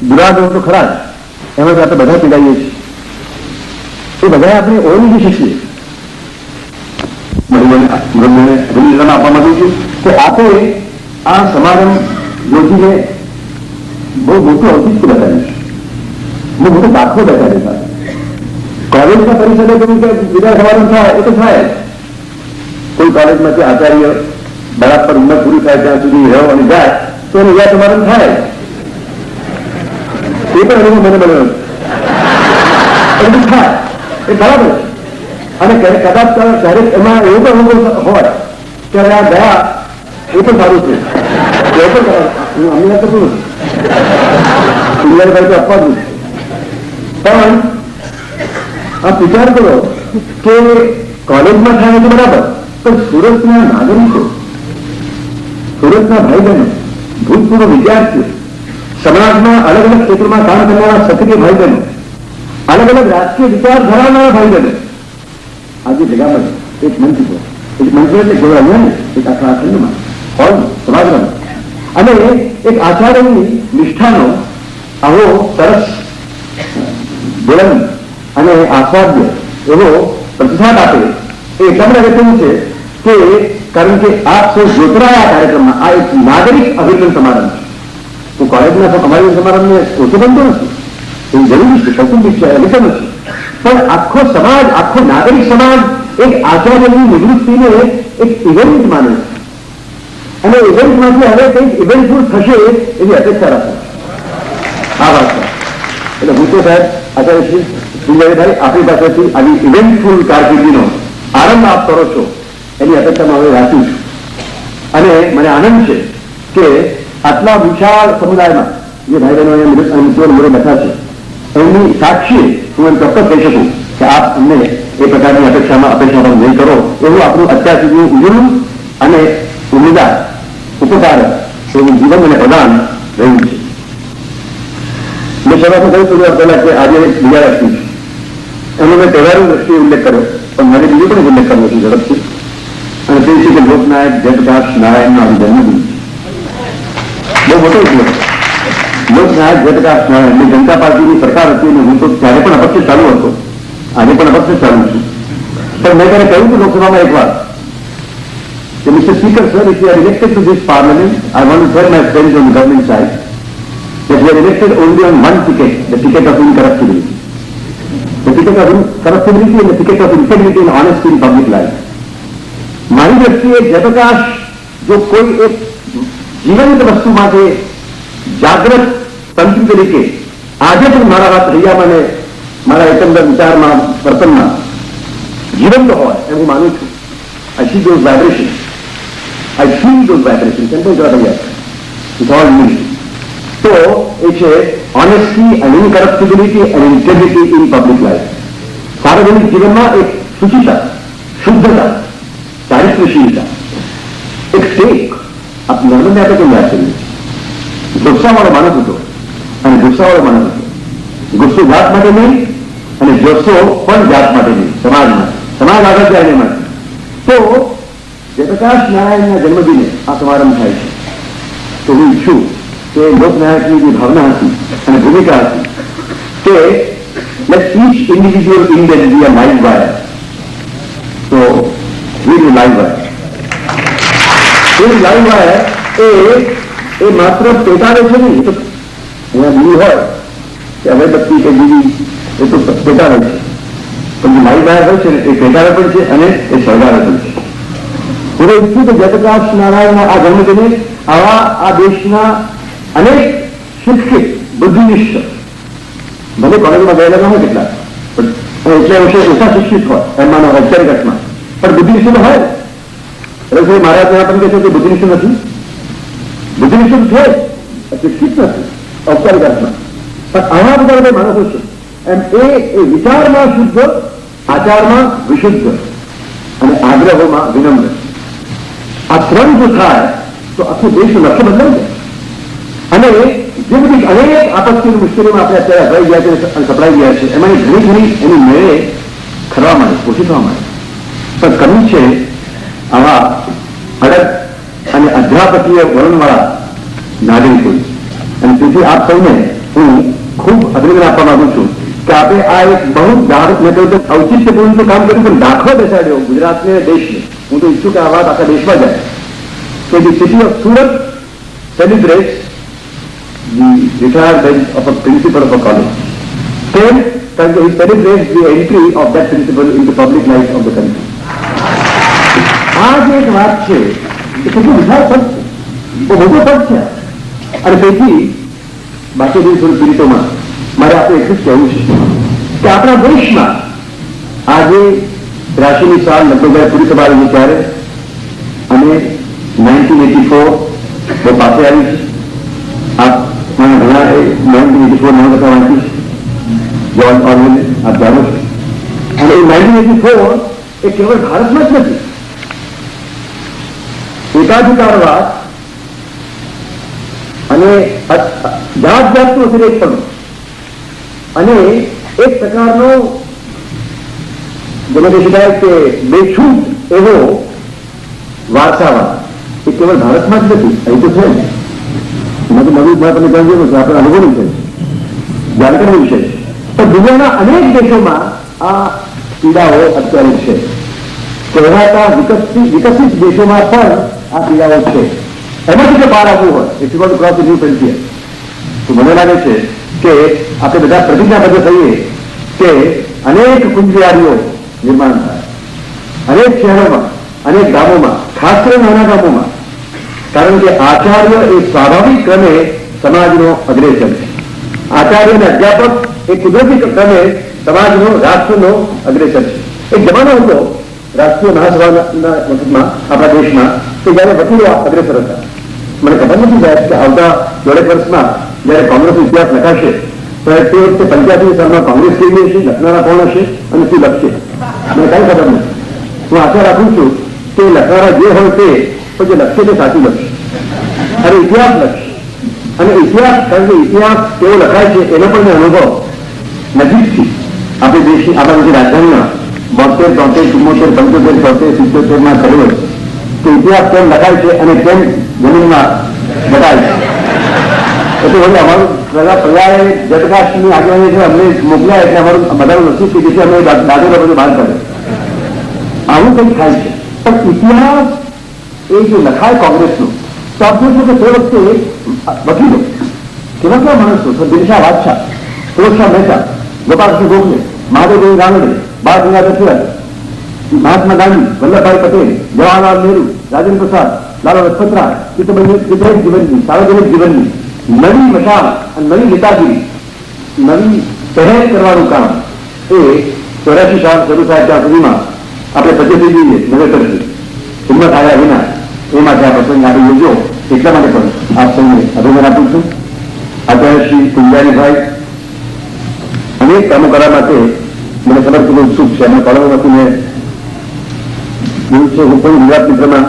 Speaker 2: દુરાગ્રહો તો ખરા જ, એમાં આપણે બધા પીડાઈએ છીએ. એ બધા આપણે ઓળખી શકીએ. અભિનંદન આપવા માંગુ છું કે આપણે આ સમારંભ યોજીને બહુ મોટું ઔચિત્ય બતાવ્યું છે, બહુ મોટો દાખલો બતાવ્યો છે. કોલેજના પરિષદે કહ્યું કે વિદાય સમારંભ થાય એ તો થાય. કોઈ કોલેજમાંથી આચાર્ય બરાબર ઉંમર પૂરી થાય ત્યાં સુધી રહ્યો અને જાય તો એનો વિદાય સમારંભ થાય. એ પણ એનું મને બન્યો એ બધું થાય, એ બરાબર છે. અને કદાચ ક્યારેક એમાં એવું પણ અનુભવ હોય ત્યારે આ ગયા એ પણ સારું છે. એ પણ હું અમને થતું નથી ઇન્ડિયા તરીકે આપવાનું છે. પણ આ વિચાર કરો કે કોલેજમાં થાય તો બરાબર, પણ સુરતના નાગરિકો, સુરતના ભાઈ બહેનો, ભૂતપૂર્વ વિદ્યાર્થીઓ, સમાજમાં અલગ અલગ ક્ષેત્રમાં કામ કરનારા સક્રિય ભાઈ બહેનો, અલગ અલગ રાજકીય વિચાર ધરાવનારા ભાઈ બહેનો આજે ભેગા મળે એક મંચ પર, એક મંચ એટલે કેવળ અહીંયા ને એક આખા ખંડમાં હોલ સમાજમાં, અને એક આચાર્યની નિષ્ઠાનો આવો સરસ બુલંદ અને આસ્વાદ્ય એવો પ્રતિસાદ આપે એ એટલા બધા અગત્યનું છે કે કારણ કે આપ સૌ જોતરાયા કાર્યક્રમમાં આ એક નાગરિક અભિનંદન સમારંભ છે. તો કોલેજના અમારી સમારંભને ઓછું બનતો નથી, એ જરૂરી છે, કૌટુંબિક છે, અગત્ય નથી. પણ આખો સમાજ, આખો નાગરિક સમાજ એક આચાર્યની નિવૃત્તિને એક ઇવેન્ટ માને છે, અને ઇવેન્ટમાંથી હવે કંઈક ઇવેન્ટફુલ થશે એવી અપેક્ષા રાખે. આ વાત છે. એટલે હું તો સાહેબ આચાર્ય શ્રી સુંદરભાઈ આપણી પાસેથી આવી ઇવેન્ટફુલ કારકિર્દીનો આરંભ આપ કરો છો એની અપેક્ષામાં હવે રાખું છું. અને મને આનંદ છે કે આટલા વિશાળ સમુદાયમાં જે ભાઈ બહેનો મિત્રો મોડે બેઠા છે એમની સાક્ષી હું એમ ચોક્કસ કહી શકું કે આપ અમને એ પ્રકારની અપેક્ષા નહીં કરો. એવું આપણું અત્યાર સુધી ઉજળું અને ઉમેદવાર ઉપકારક એવું જીવન અને પ્રદાન રહ્યું છે. મેં શરૂઆતમાં કહ્યું થોડી વાર પહેલા કે આજે એક બીજા વ્યક્તિ છે, એનો મેં તહેવારો દ્રષ્ટિએ ઉલ્લેખ કર્યો, પણ મારે બીજો પણ ઉલ્લેખ કરવો છે ઝડપથી, અને તે છે કે લોકનાયક જયપ્રકાશ નારાયણનો આજે જન્મદિન બહુ મોટો ઉલ્લેખ. લોકનાયક જયપ્રકાશ નારાયણ ની જનતા પાર્ટીની સરકાર હતી અને હું તો ત્યારે પણ અપક્ષ ચાલુ હતો, આજે પણ અપક્ષ ચાલુ છું. પણ મેં ત્યારે કહ્યું હતું લોકસભામાં એક વાર કે Mr. Speaker, sir, if you are elected to this parliament, I want to tell my friends on the government side that we are elected only on one ticket, the ticket of incorruptibility. The ticket of incorruptibility and the ticket of integrity and honesty in public life. મારી દ્રષ્ટિએ જયપ્રકાશ જો કોઈ એક જીવંત વસ્તુ માટે જાગૃત તંત્ર તરીકે આજે પણ મારા વાત હૈયામાં અને મારા એકંદર વિચારમાં વર્તનમાં જીવંત હોય એમ હું માનું છું. I see those vibrations. I feel those vibrations. And those are the yes. It's all me. So, it's a honesty and incorruptibility and integrity in public life. सार्वजनिक जीवन में एक शुचिता, शुद्धता, चारित्र्यशीलता, एक टेक आप नर्मदे आपे केम याद करिए. गुस्सा वाळो माणस हतो અને ગુસ્સા વાળો માણસ હતો. ગુસ્સો જાત માટે નહીં અને જુસ્સો પણ જાત માટે નહીં, સમાજ માટે, સમાજ આગળ જાય એ માટે. તો જયપ્રકાશ નારાયણના જન્મદિને આ સમારંભ થાય છે. તો હું ઈચ્છું કે લોકનાયકની જે ભાવના હતી અને ભૂમિકા હતી કે let each individual Indian be a live wire. So we do live wire. A live wire એ માત્ર પેટાવે છે નહીં, તો અહીંયા બીજી હોય કે અગરબત્તી કે બીજી એ તો પેટાવે છે, પણ જે લાઈવ વાયર હોય છે ને એ પેટાવે પણ છે અને એ સળગાવે પણ છે. હું ઈચ્છું કે જયપ્રકાશ નારાયણના આ જન્મદિને આવા આ દેશના અનેક શિક્ષિત બુદ્ધિનિષ્ઠ, ભલે કોલેજમાં ગયેલા ન હોય કેટલાક, પણ એટલા વિશે ઓછા શિક્ષિત હોય એમ માનો ઔપચારિક અર્થમાં, પણ બુદ્ધિનિષ્ઠ હોય. એટલે મારા ત્યાં પણ કહે છે કે બુદ્ધિનિષ્ઠ નથી, બુદ્ધિનિષ્ઠ છે, શિક્ષિત નથી ઔપચારિક અર્થમાં, પણ આવા બધા બધા માણસો છે એમ એ વિચારમાં શુદ્ધ, આચારમાં વિશુદ્ધ અને આગ્રહોમાં વિનમ્ર. આ ત્રણ જો થાય તો આખું દેશનું લક્ષ્ય બદલાઈ જાય. અને જે બધી અનેક આપત્તિની મુશ્કેલીમાં આપણે અત્યારે અભરાઈ ગયા છે અને સપડાઈ ગયા છે એમાંની ઘણી ઘણી એની મેળે ખરવા માંડે, ઓછી થવા માંડે. પણ કમી છે આવા અડગ અને અધ્યાપકીય વલણવાળા નાગરિકો અને તેથી આપ સૌને હું ખૂબ અભિનંદન આપવા માંગુ છું કે આપણે આ એક બહુ મેં કહ્યું તો ઔચિત્યપૂર્ણ કામ કર્યું પણ દાખલો બેસાડ્યો ગુજરાતને દેશને. હું તો ઈચ્છું કે આ વાત આખા દેશમાં જાય કે the city of Surat celebrates the retirement of a principal of a college. કેમ? કારણ કે he celebrates the entry of that principal into public life of the country. આ જે એક વાત છે એ કેટલું વિશાળ પદ છે, બહુ મોટો પદ છે. અને તેથી બાકી બધી થોડી પીડિતોમાં મારે આપણે એટલું જ કહેવું છે કે આપણા દેશમાં આજે 83ની સાલ લગભગ પૂરી થવા આવી ત્યારે અને 1984 બહુ પાસે આવી છે. આપ ઘણા 1984 નવલકથા વાંચી છે, જ્હોન ઓર્વેલ આપ જાણો છો. અને એ 1984 એ કેવળ ભારતમાં જ નથી. એકાધિકારવાદ અને જાત જાતનું અતિરેક પણ અને એક પ્રકારનો જેને કહી શકાય કે બેછૂટ એવો વારસાવાદ એ કેવળ ભારતમાં જ નથી. અહીં તો છે જ એમાં તો નવી તમે જાણ્યું છે, આપણે અનુભવનું છે, જાણકારી વિશે છે. પણ દુનિયાના અનેક દેશોમાં આ પીડાઓ અત્યારે છે. કહેવાતા વિકસિત દેશોમાં પણ આ પીડાઓ છે. એમાંથી જો બહાર આવવું હોય if you want to cross the new frontier તો મને લાગે છે કે આપણે બધા પ્રતિજ્ઞાબદ્ધ થઈએ કે અનેક કુંજવિહારીઓ નિર્માણ થાય અનેક શહેરોમાં, અનેક ગામોમાં, ખાસ કરીને નાના ગામોમાં. કારણ કે આચાર્ય એ સ્વાભાવિક ક્રમે સમાજનો અગ્રેસર છે. આચાર્ય અને અધ્યાપક એ કુદરતી ક્રમે સમાજનો, રાષ્ટ્રનો અગ્રેસર છે. એક જમાનો હતો રાષ્ટ્રીય મહાસભાના વખતમાં આપણા દેશમાં કે જયારે વકીલો અગ્રેસર હતા. મને ખબર નથી સાહેબ કે આવતા 1.5 વર્ષમાં જયારે કોંગ્રેસનો ઇતિહાસ લખાશે ત્યારે તે વખતે 85 સાલમાં કોંગ્રેસ કેવી હશે, લખનારા કોણ હશે અને શું લખશે મને કઈ ખબર નથી. હું આશા રાખું છું કે લખનારા જે હોય તે જે લખશે તે સાચું લખશે અને ઇતિહાસ લખશે. અને ઇતિહાસ કારણ કે ઇતિહાસ કેવો લખાય છે એનો પણ અનુભવ નજીકથી આપણી દેશની આપણા જે રાજધાનીમાં 72, 73, 74, 75, 77 કર્યો તો ઇતિહાસ કેમ લખાય છે અને કેમ જમીનમાં બતાય છે. એટલે હવે અમારું પ્રજાએ જટકાશની આગળની છે અમને મોકલ્યા એટલે અમારું બધાનું નસીબ કે જેથી અમે દાદો બધું બહાર કરે આવું કંઈક થાય છે. પણ ઇતિહાસ એ જો લખાય કોંગ્રેસનું તો આપ જોશો કે તે વખતે વકીલો કેવા કેવા માણસો દિનશા બાદશાહ, ફિરોઝશાહ મહેતા, ગોપાલસિંહ ગોખલે, મહાદેવ ગાંગડે, બાળ ગંગાધર તિલક, મહાત્મા ગાંધી, વલ્લભભાઈ પટેલ, જવાહરલાલ નહેરુ, રાજેન્દ્ર પ્રસાદ, લાલા લજપતરાય, વિતરાગ જીવનની, સાર્વજનિક જીવનની નવી મશાલ અને નવી નેતાગીરી, નવી પહેલ કરવાનું કામ એ 84 સાલ શરૂ થાય ત્યાં સુધીમાં આપણે પદ્ધતિ જોઈએ નવેસરથી હિંમત આવ્યા વિના એ માટે આ પ્રસંગ આપણે યોજો. એટલા માટે પણ આપ સૌને અભિનંદન આપું છું. આચાર્ય શ્રી કુંજારીભાઈ અનેક કામો કરવા માટે મને ખબર ખૂબ ઉત્સુક છે. અમે કોલમમાંથી મેં જોયું છે. હું પણ ગુજરાત મિત્રમાં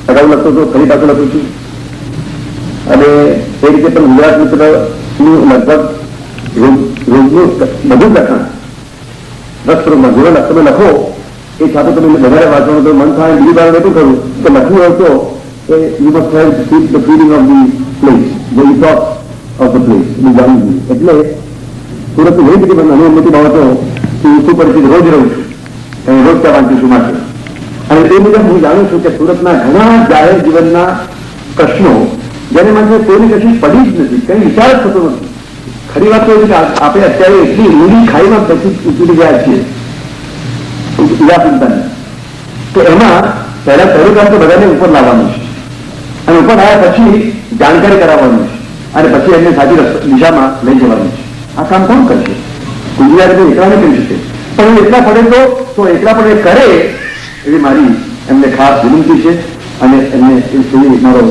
Speaker 2: અગાઉ લખતો હતો, ફરી પાછો લખું છું અને એ રીતે પણ ગુજરાત મિત્રનું લગભગ રોજનું બધું લખાણ રસપ્રદમાં જેવા તમે લખો એ છાપો તમે વધારે વાંચવાનું તો મન થાય. બીજી વાર એટલું કરું કે લખવું હોય તો you must have seat the feeling of the place the ethos of the place એ જાણવું જોઈએ. એટલે સુરત એવી બધી પણ નાની મોટી બાબતો હું સુપરિચિત રોજ રહું છું અને રોજ ત્યાં વાંચું છું માટે. અને તે મુજબ હું જાણું છું કે સુરતના ઘણા જાહેર જીવનના પ્રશ્નો જેને માટે કોઈની કશી પડી જ નથી, કંઈ વિચાર જ થતો નથી. ખરી વાત તો એ છે કે આપણે અત્યારે એટલી ઊંડી ખાઈમાં ઉતરી ગયા છીએ ઉદાસીનતાની તો એમાં પહેલું કામ તો બધાને ઉપર લાવવાનું છે અને ઉપર આવ્યા પછી જાણકારી કરાવવાનું છે અને પછી એમને સાચી દિશામાં લઈ જવાનું છે. આ કામ કોણ કરશે? ગુજરાત એકલા નહીં કરી શકે, પણ એટલા પડે તો એટલા પણ એ કરે એવી મારી એમને ખાસ વિનંતી છે અને એમને મારો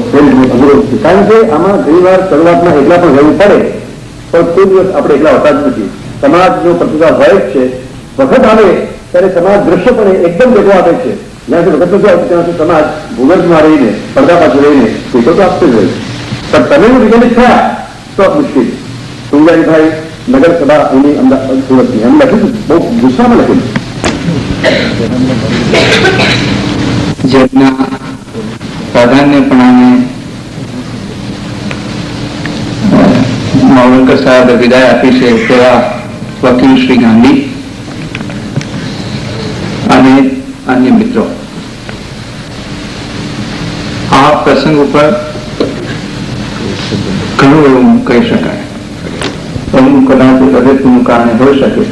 Speaker 2: અનુરોધ છે. કારણ કે આમાં ઘણી વાર શરૂઆતમાં એકલા પણ રહેવું પડે પણ કોઈ દિવસ આપણે એકલા હોતા જ નથી. સમાજનો પ્રતિભાવ હોય જ છે. વખત આવે ત્યારે સમાજ દ્રશ્ય પણ એકદમ ભેગો આપે છે. જ્યાં સુધી વખત નથી આવતું ત્યાંથી સમાજ ભૂગર્ભમાં રહીને પડદા પાછળ રહીને ટેકો તો આપશે જ રહે. પણ તમે વિજ્ઞાનિક થયા તો મુશ્કેલ. કુંજારીભાઈ નગરસભા એની અમદાવાદ સુરતની એમ લખ્યું બહુ ગુસ્સામાં લખેલું
Speaker 1: જેમના પ્રાધાન્યપણાને માવલંકર સાહેબે વિદાય આપી છે તેવા વકીલ શ્રી ગાંધી અને અન્ય મિત્રો, આ પ્રસંગ ઉપર ઘણું એવું કહી શકાય. એનું કદાચ અગત્યનું કારણ હોઈ શકે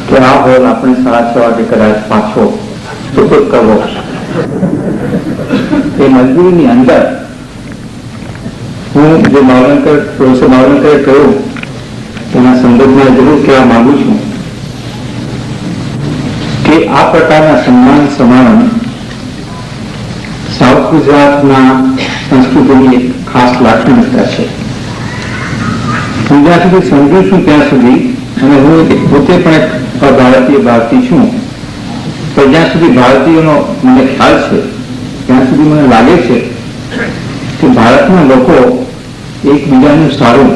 Speaker 1: કે આ હોલ આપણે 6:30 વાગે કદાચ પાછો સુપરત કરવો. એ મજબૂરીની અંદર હું જે પ્રોફેસર માવલંકરે કહ્યું તેના સંદર્ભમાં જરૂર કહેવા માંગુ છું કે આ પ્રકારના સન્માન સમારંભ સાઉથ ગુજરાતના સંસ્કૃતિની એક ખાસ લાક્ષણિકતા છે. હું જ્યાં સુધી સમજુ છું ત્યાં સુધી, અને હું પોતે પણ એક ભારતીય છું, તો જ્યાં સુધી ભારતીયોનો મને ખ્યાલ છે ત્યાં સુધી મને લાગે છે કે ભારતના લોકો એકબીજાનું સારું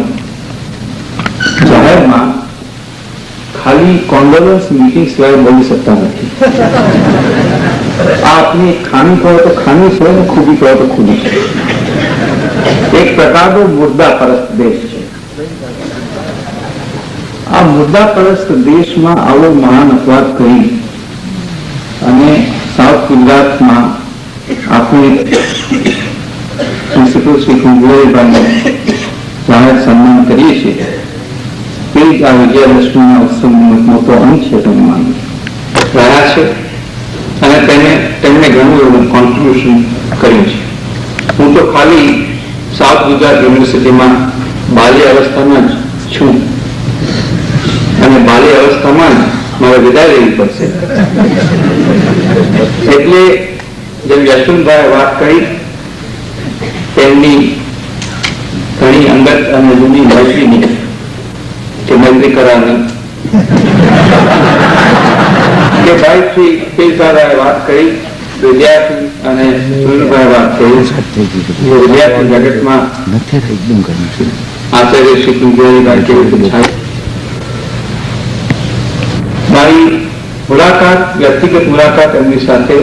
Speaker 1: જાહેરમાં ખાલી કોન્ડોલન્સ મીટિંગ સિવાય બોલી શકતા નથી. આ આપની ખામી કહો તો ખામી છે ને ખૂબી કહો તો ખૂબી છે. એક પ્રકારનો મુદ્દા પરસ્ત દેશ છે. આ મુદ્દા પરસ્ત દેશમાં આવો મહાન અપવાદ કરી અને સાઉથ ગુજરાતમાં આપણે પ્રિન્સિપલ શ્રી કુંજવારીભાઈને જાહેર સન્માન કરીએ છીએ, તે જ આ વિજયાદશમીના ઉત્સવનો મોટો અંત છે તો માનું રહ્યા છે. અને તેમણે ઘણું એવું કોન્ટ્રીબ્યુશન કર્યું છે. હું તો ખાલી સાઉથ ગુજરાત યુનિવર્સિટીમાં બાલ્ય અવસ્થામાં જ છું અને બાલ્ય અવસ્થામાં જ મારે વિદાય લેવી પડશે. એટલે જેમ યશવંતભાઈએ વાત કરી, તેમની ઘણી અંગત અને જૂની મૈત્રીની કે મૈત્રી કરારની કે ભાઈ શ્રી કેશભાઈએ વાત કરી, વિદ્યાર્થી અને સુનિલભાઈ વાત કરી, વિદ્યાર્થી જગતમાં આચાર્ય શ્રી કુંજવારીભાઈ કેવી રીતે થાય. મારી મુલાકાત, વ્યક્તિગત મુલાકાત એમની સાથે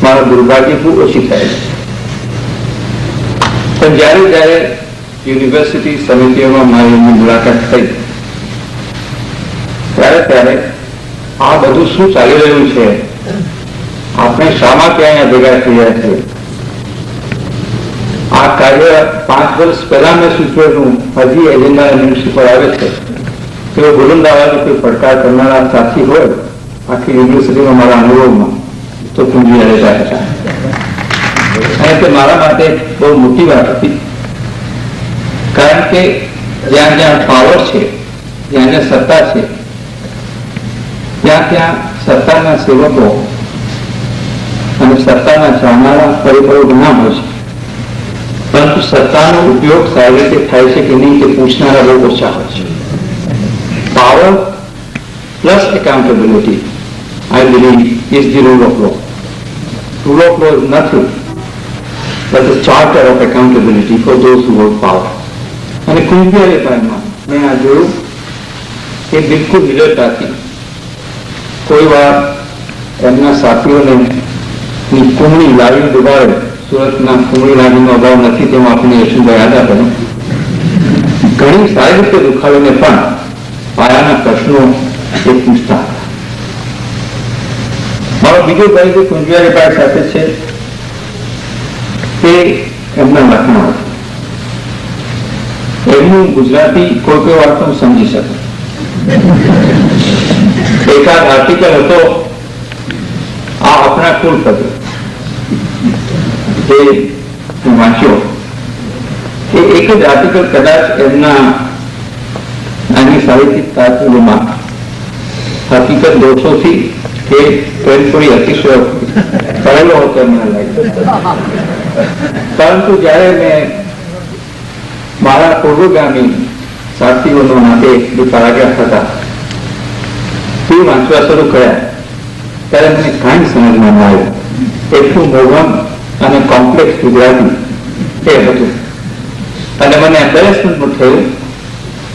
Speaker 1: મારા દુર્ભાગ્ય ખૂબ ઓછી થાય છે. પણ જ્યારે જ્યારે યુનિવર્સિટી સમિતિઓમાં મારી એમની મુલાકાત થઈ ત્યારે આ બધું શું ચાલી રહ્યું છે, આપણે શામાં ક્યાં ભેગા થયા છે, આ કાર્ય 5 વર્ષ પહેલા મેં સૂચવેલું હજી એજન્ડા યુનિવર્સિટી પર આવે છે, તેઓ બુલંદાવાળો કોઈ પડકાર કરનારા સાથી હોય આખી યુનિવર્સિટીમાં મારા અનુભવમાં તો કુંજવારીભાઈ હતા. અને તે મારા માટે બહુ મોટી વાત હતી, કારણ કે જ્યાં જ્યાં પાવર છે, જ્યાં જ્યાં સત્તા છે, ત્યાં ત્યાં સત્તાના સેવકો અને સત્તાના ચાહનારા પરિબળો ઘણા હોય છે, પરંતુ સત્તાનો ઉપયોગ સારી રીતે થાય છે કે નહીં તે પૂછનારા બહુ ઓછા હોય છે. Power plus accountability, I believe, is the rule of law. Rule of law is nothing but the charter of accountability for those who hold power. અને કુંજવારીભાઈમાં મેં આ જોયું કે બિલકુલ નિડરતાથી કોઈ વાર એમના સાથીઓને કુમળી લાવીને ડુબાડે. સુરતના કુમળી લાવીનો અભાવ નથી તેમ આપણે યશવંતભાઈ યાદ આપે. ઘણી સારી રીતે દુખાવીને પણ પાયાના પ્રશ્નો એ પૂછતા હતા. મારો બીજો પરિચય કુંજવારીભાઈ સાથે છે તે એમના લખણા હતા. એમનું ગુજરાતી કોઈ વાર તો સમજી શકે. એકાદ આર્ટિકલ હતો આ આપણા કુલ પદ જે હું વાંચ્યો, એ એક જ આર્ટિકલ કદાચ એમના આની સાહિત્યિક તાત્પર્યમાં હકીકત દોષોથી કે થોડી અતિશય કરેલો હતો મને લાગ્યો. પરંતુ જયારે મેં મારા પૂર્વગામી સાથીઓનો નાતે જે પેરાગ્રાફ હતા તે વાંચવા શરૂ કર્યા ત્યારે મને કાંઈ સમજમાં ન આવ્યું. એટલું મોઘમ અને કોમ્પ્લેક્સ ગુજરાતી એ હતું. અને મને એમ્બેરેસમેન્ટ પણ થયું,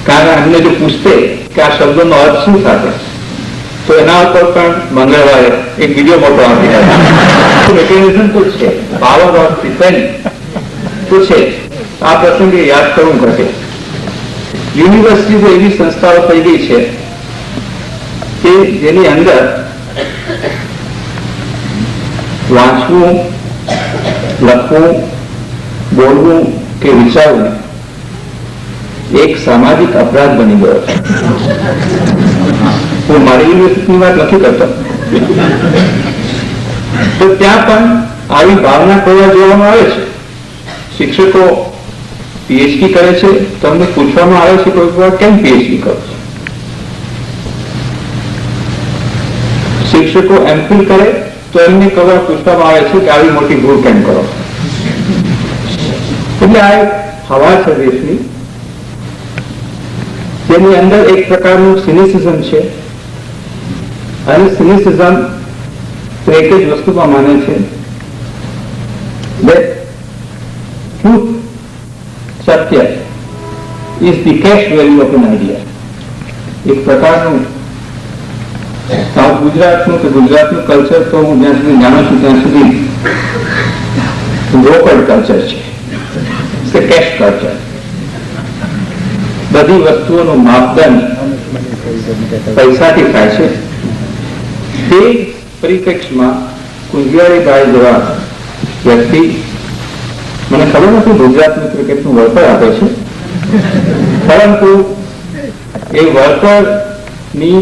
Speaker 1: કારણ એમને જો પૂછતે કે આ શબ્દોનો અર્થ શું થશે
Speaker 2: તો એના ઉપર પણ મંગળવારે એક વિડીયો મોટો આપી રહ્યા મેકેનિઝમ તો છે, પાવર ઓફ ડિફેન્સ તો છે. આ પ્રસંગે યાદ કરવું ઘટે. યુનિવર્સિટીઓ એવી સંસ્થાઓ થઈ ગઈ છે કે જેની અંદર વાંચવું, લખવું, બોલવું કે વિચારવું એક સામાજિક અપરાધ બની ગયો છે. હું મારી યુનિવર્સિટીની વાત નથી કરતો, તો ત્યાં પણ આવી ભાવના કરવા જોવામાં આવે છે. શિક્ષકો પીએચડી કરે છે, તમને પૂછવામાં આવે છે કોઈ વાર કેમ પીએચડી કરો છો. શિક્ષકો એમફિલ કરે તો એમને કવર પૂછવામાં આવે છે કે આવી મોટી ભૂલ કેમ કરો. એટલે આ એક હવા છે દેશની, જેની અંદર એક પ્રકારનું સિનિસિઝમ છે. અને સિનિસિઝમ તો એક જ વસ્તુમાં માને છે, ટ્રુથ, સત્ય is the cash value of an idea. એક પ્રકારનું સાઉથ ગુજરાતનું કે ગુજરાતનું કલ્ચર તો હું જ્યાં સુધી જાણું છું ત્યાં સુધી લોકલ કલ્ચર છે, કેશ કલ્ચર. બધી વસ્તુઓનું માપદંડ પૈસાથી થાય છે. તે પરિપ્રેક્ષમાં કુંજિયારીભાઈ જેવા વ્યક્તિ, મને ખબર નથી ગુજરાતનું ક્રિકેટનું વળતર આપે છે, પરંતુ એ વળતરની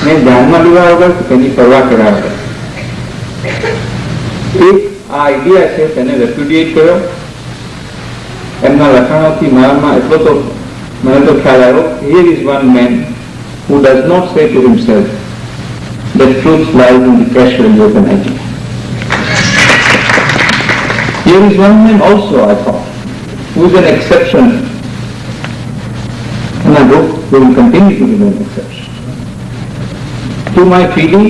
Speaker 2: ને ધ્યાનમાં લેવા વગર તેની પરવા કર્યા વગર એક આ આઈડિયા છે તેને રેપ્યુડિએટ કર્યો. એમના લખાણોથી મારામાં એટલો તો મને તો ખ્યાલ આવ્યો, here is one man who does not say to himself that truth lies in the cash value of an idea. Here is one man also, I thought, who is an exception, and I hope we will continue to be an exception to my feeling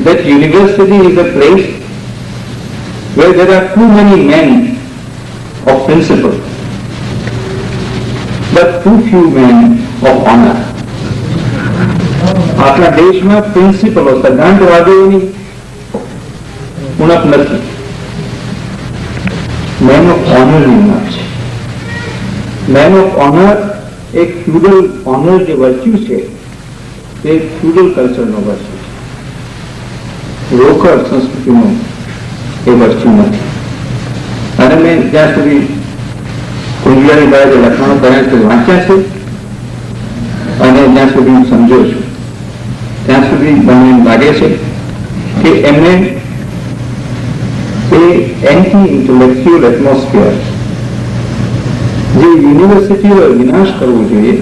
Speaker 2: that university is a place where there are too many men of principle, but too few men of honor. આપણા દેશમાં પ્રિન્સિપલો, સિદ્ધાંતવાદીઓની ઉણપ નથી, મેન ઓફ ઓનરની ઉણપ છે. મેન ઓફ ઓનર એક ફ્યુડલ ઓનર જે વર્ચ્યુ છે તે ફ્યુડલ કલ્ચરનો વર્ચ્યુ છે, લોકલ સંસ્કૃતિનો એ વર્ચ્યુ નથી. અને મેં જ્યાં સુધી કુંજિયારીભાઈ જે લખાણો કર્યા છે વાંચ્યા છે અને જ્યાં સુધી હું સમજો છું ત્યાં સુધી મને એમ લાગે છે કે એમને એ એન્ટી ઇન્ટેલેક્ચ્યુઅલ એટમોસ્ફિયર જે યુનિવર્સિટીઓએ વિનાશ કરવો જોઈએ,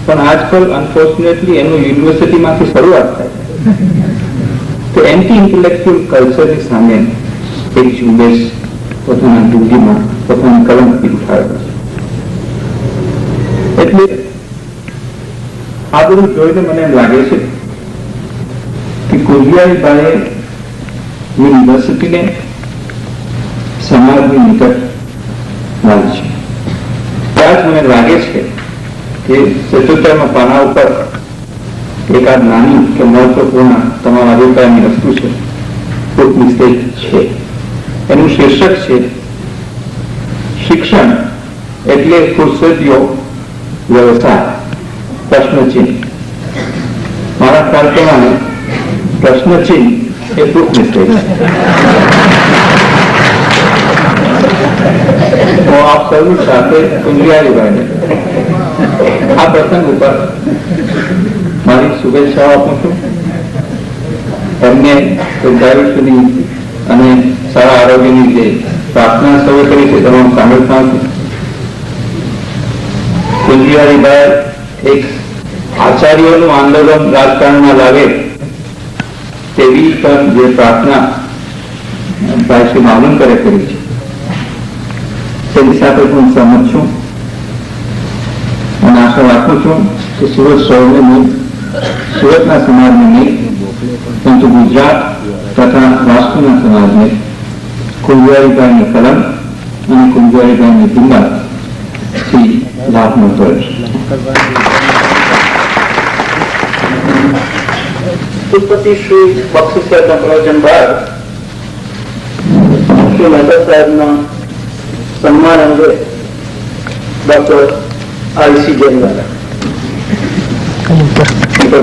Speaker 2: પણ આજકાલ અનફોર્ચ્યુનેટલી એનું યુનિવર્સિટીમાંથી શરૂઆત થાય તો એન્ટી ઇન્ટેલેક્ચ્યુઅલ કલ્ચરની સામે એક ઝુંબેશ પોતાના જિંદગીમાં પોતાની કલમથી ઉઠાવે છે. એટલે આ બધું જોઈને મને એમ લાગે છે કે કુંજિયારીભાઈએ યુનિવર્સિટીને સમાજની નિકટ લાવી છે. ત્યાં જ મને લાગે છે કે 77 પાના ઉપર એકાદ નાની કે મહત્વપૂર્ણ તમારા અભિપ્રાયની વસ્તુ છે, ખોટ મિસ્ટેક છે. એનું શીર્ષક છે શિક્ષણ એટલે ફુરસદીઓ વ્યવસાય પ્રશ્નચિહ્ન. મારા ખ્યાલ પ્રમાણે પ્રશ્નચિહ્ન એ ખોટ મિસ્ટેક છે. હું આપ સૌની સાથે કુંજિયારીભાઈને આ પ્રસંગ ઉપર મારી શુભેચ્છાઓ આપું છું. એમને દીર્ઘાયુષ્યની અને સારા આરોગ્યની જે પ્રાર્થના સૌએ કરી છે તેમાં હું સામેલ થાઉં છું. કુંજિયારીભાઈ એક આચાર્યોનું આંદોલન રાજકારણમાં લાવે તેવી પણ જે પ્રાર્થના ભાઈ શ્રી માવલંકરે કરી છે તેની સાથે હું સહમત છું અને આશા રાખું છું કે સુરત શહેરને નહીં, સુરતના સમાજને નહીં, પરંતુ ગુજરાત તથા રાષ્ટ્રના સમાજને કુંજિયારીભાઈની કલમ અને કુંજિયારીભાઈની હિંમતથી લાભ મળતો રહેશે.
Speaker 1: कुलपति श्री बख्शी साहेबના પ્રવચન બાદ શ્રી મહેતા સાહેબના સન્માન અંગે ડોક્ટર આઈસી જયવાલા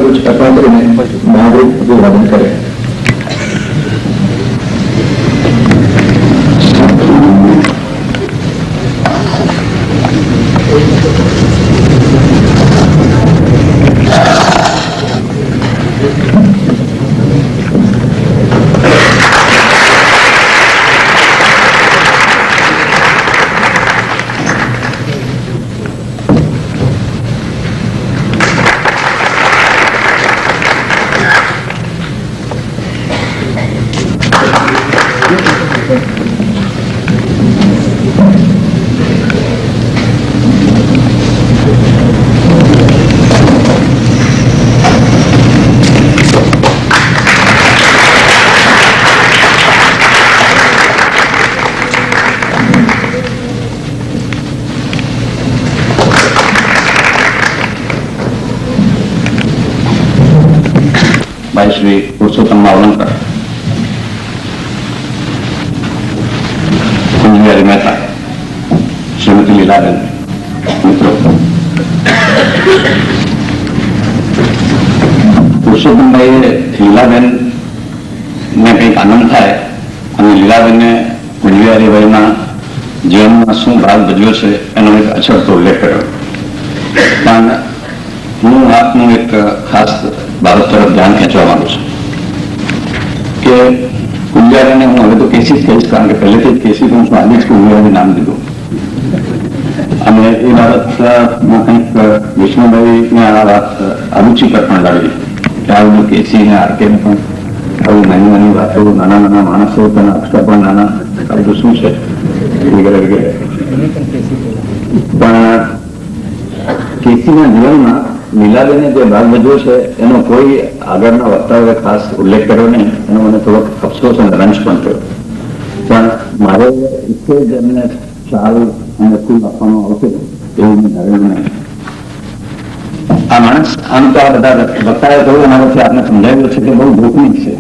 Speaker 1: कुछ अपात्र में नागरिक अभिवादन करें।
Speaker 2: भाई श्री पुरुषोत्तम मावलंकर, कुंजबिहारी मेहता, श्रीमती लीलाबेन, मित्रों, पुरुषोत्तम भाई लीलाबेन ने કંઈક આનંદ થાય અને લીલાબેને કુંજબિહારી ભાઈના જીવનમાં શું ભાગ ભજવ્યો છે એનો એક અછડતો ઉલ્લેખ કર્યો. પણ હું આપનું એક ખાસ બાબત તરફ ધ્યાન ખેંચવા માંગુ છું કે કુંજબિહારીને હું હવે તો કેસી જ કહીશ, કારણ કે પહેલેથી જ કેસી હું આજે જ કુંજબિહારી નામ દીધું. અને એ બાબતમાં કંઈક વિષ્ણુભાઈને આ વાત અરુચિકર પણ લાગી કે આ બધું કેસી ને આરકેને પણ આવું નાની નાની વાતો, નાના નાના માણસો, તેના અક્ષર પણ નાના, આ બધું શું છે વગેરે વગેરે. પણ કેસીના જીવનમાં લીલાબેને જે ભાગ ભજવ્યો છે એનો કોઈ આગળના વક્તાઓએ ખાસ ઉલ્લેખ કર્યો નહીં. એનો મને થોડોક અફસોસ અને રંજ પણ થયો. પણ મારે ઇચ્છે જ એમને શાલ અને ફૂલ આપવાનું આવશે એવું મેં ધારેલું નહીં. આ માણસ આમ તો આ બધા વક્તાએ કહ્યું એના પછી આપને સમજાવ્યું છે કે બહુ ગોપનીય છે.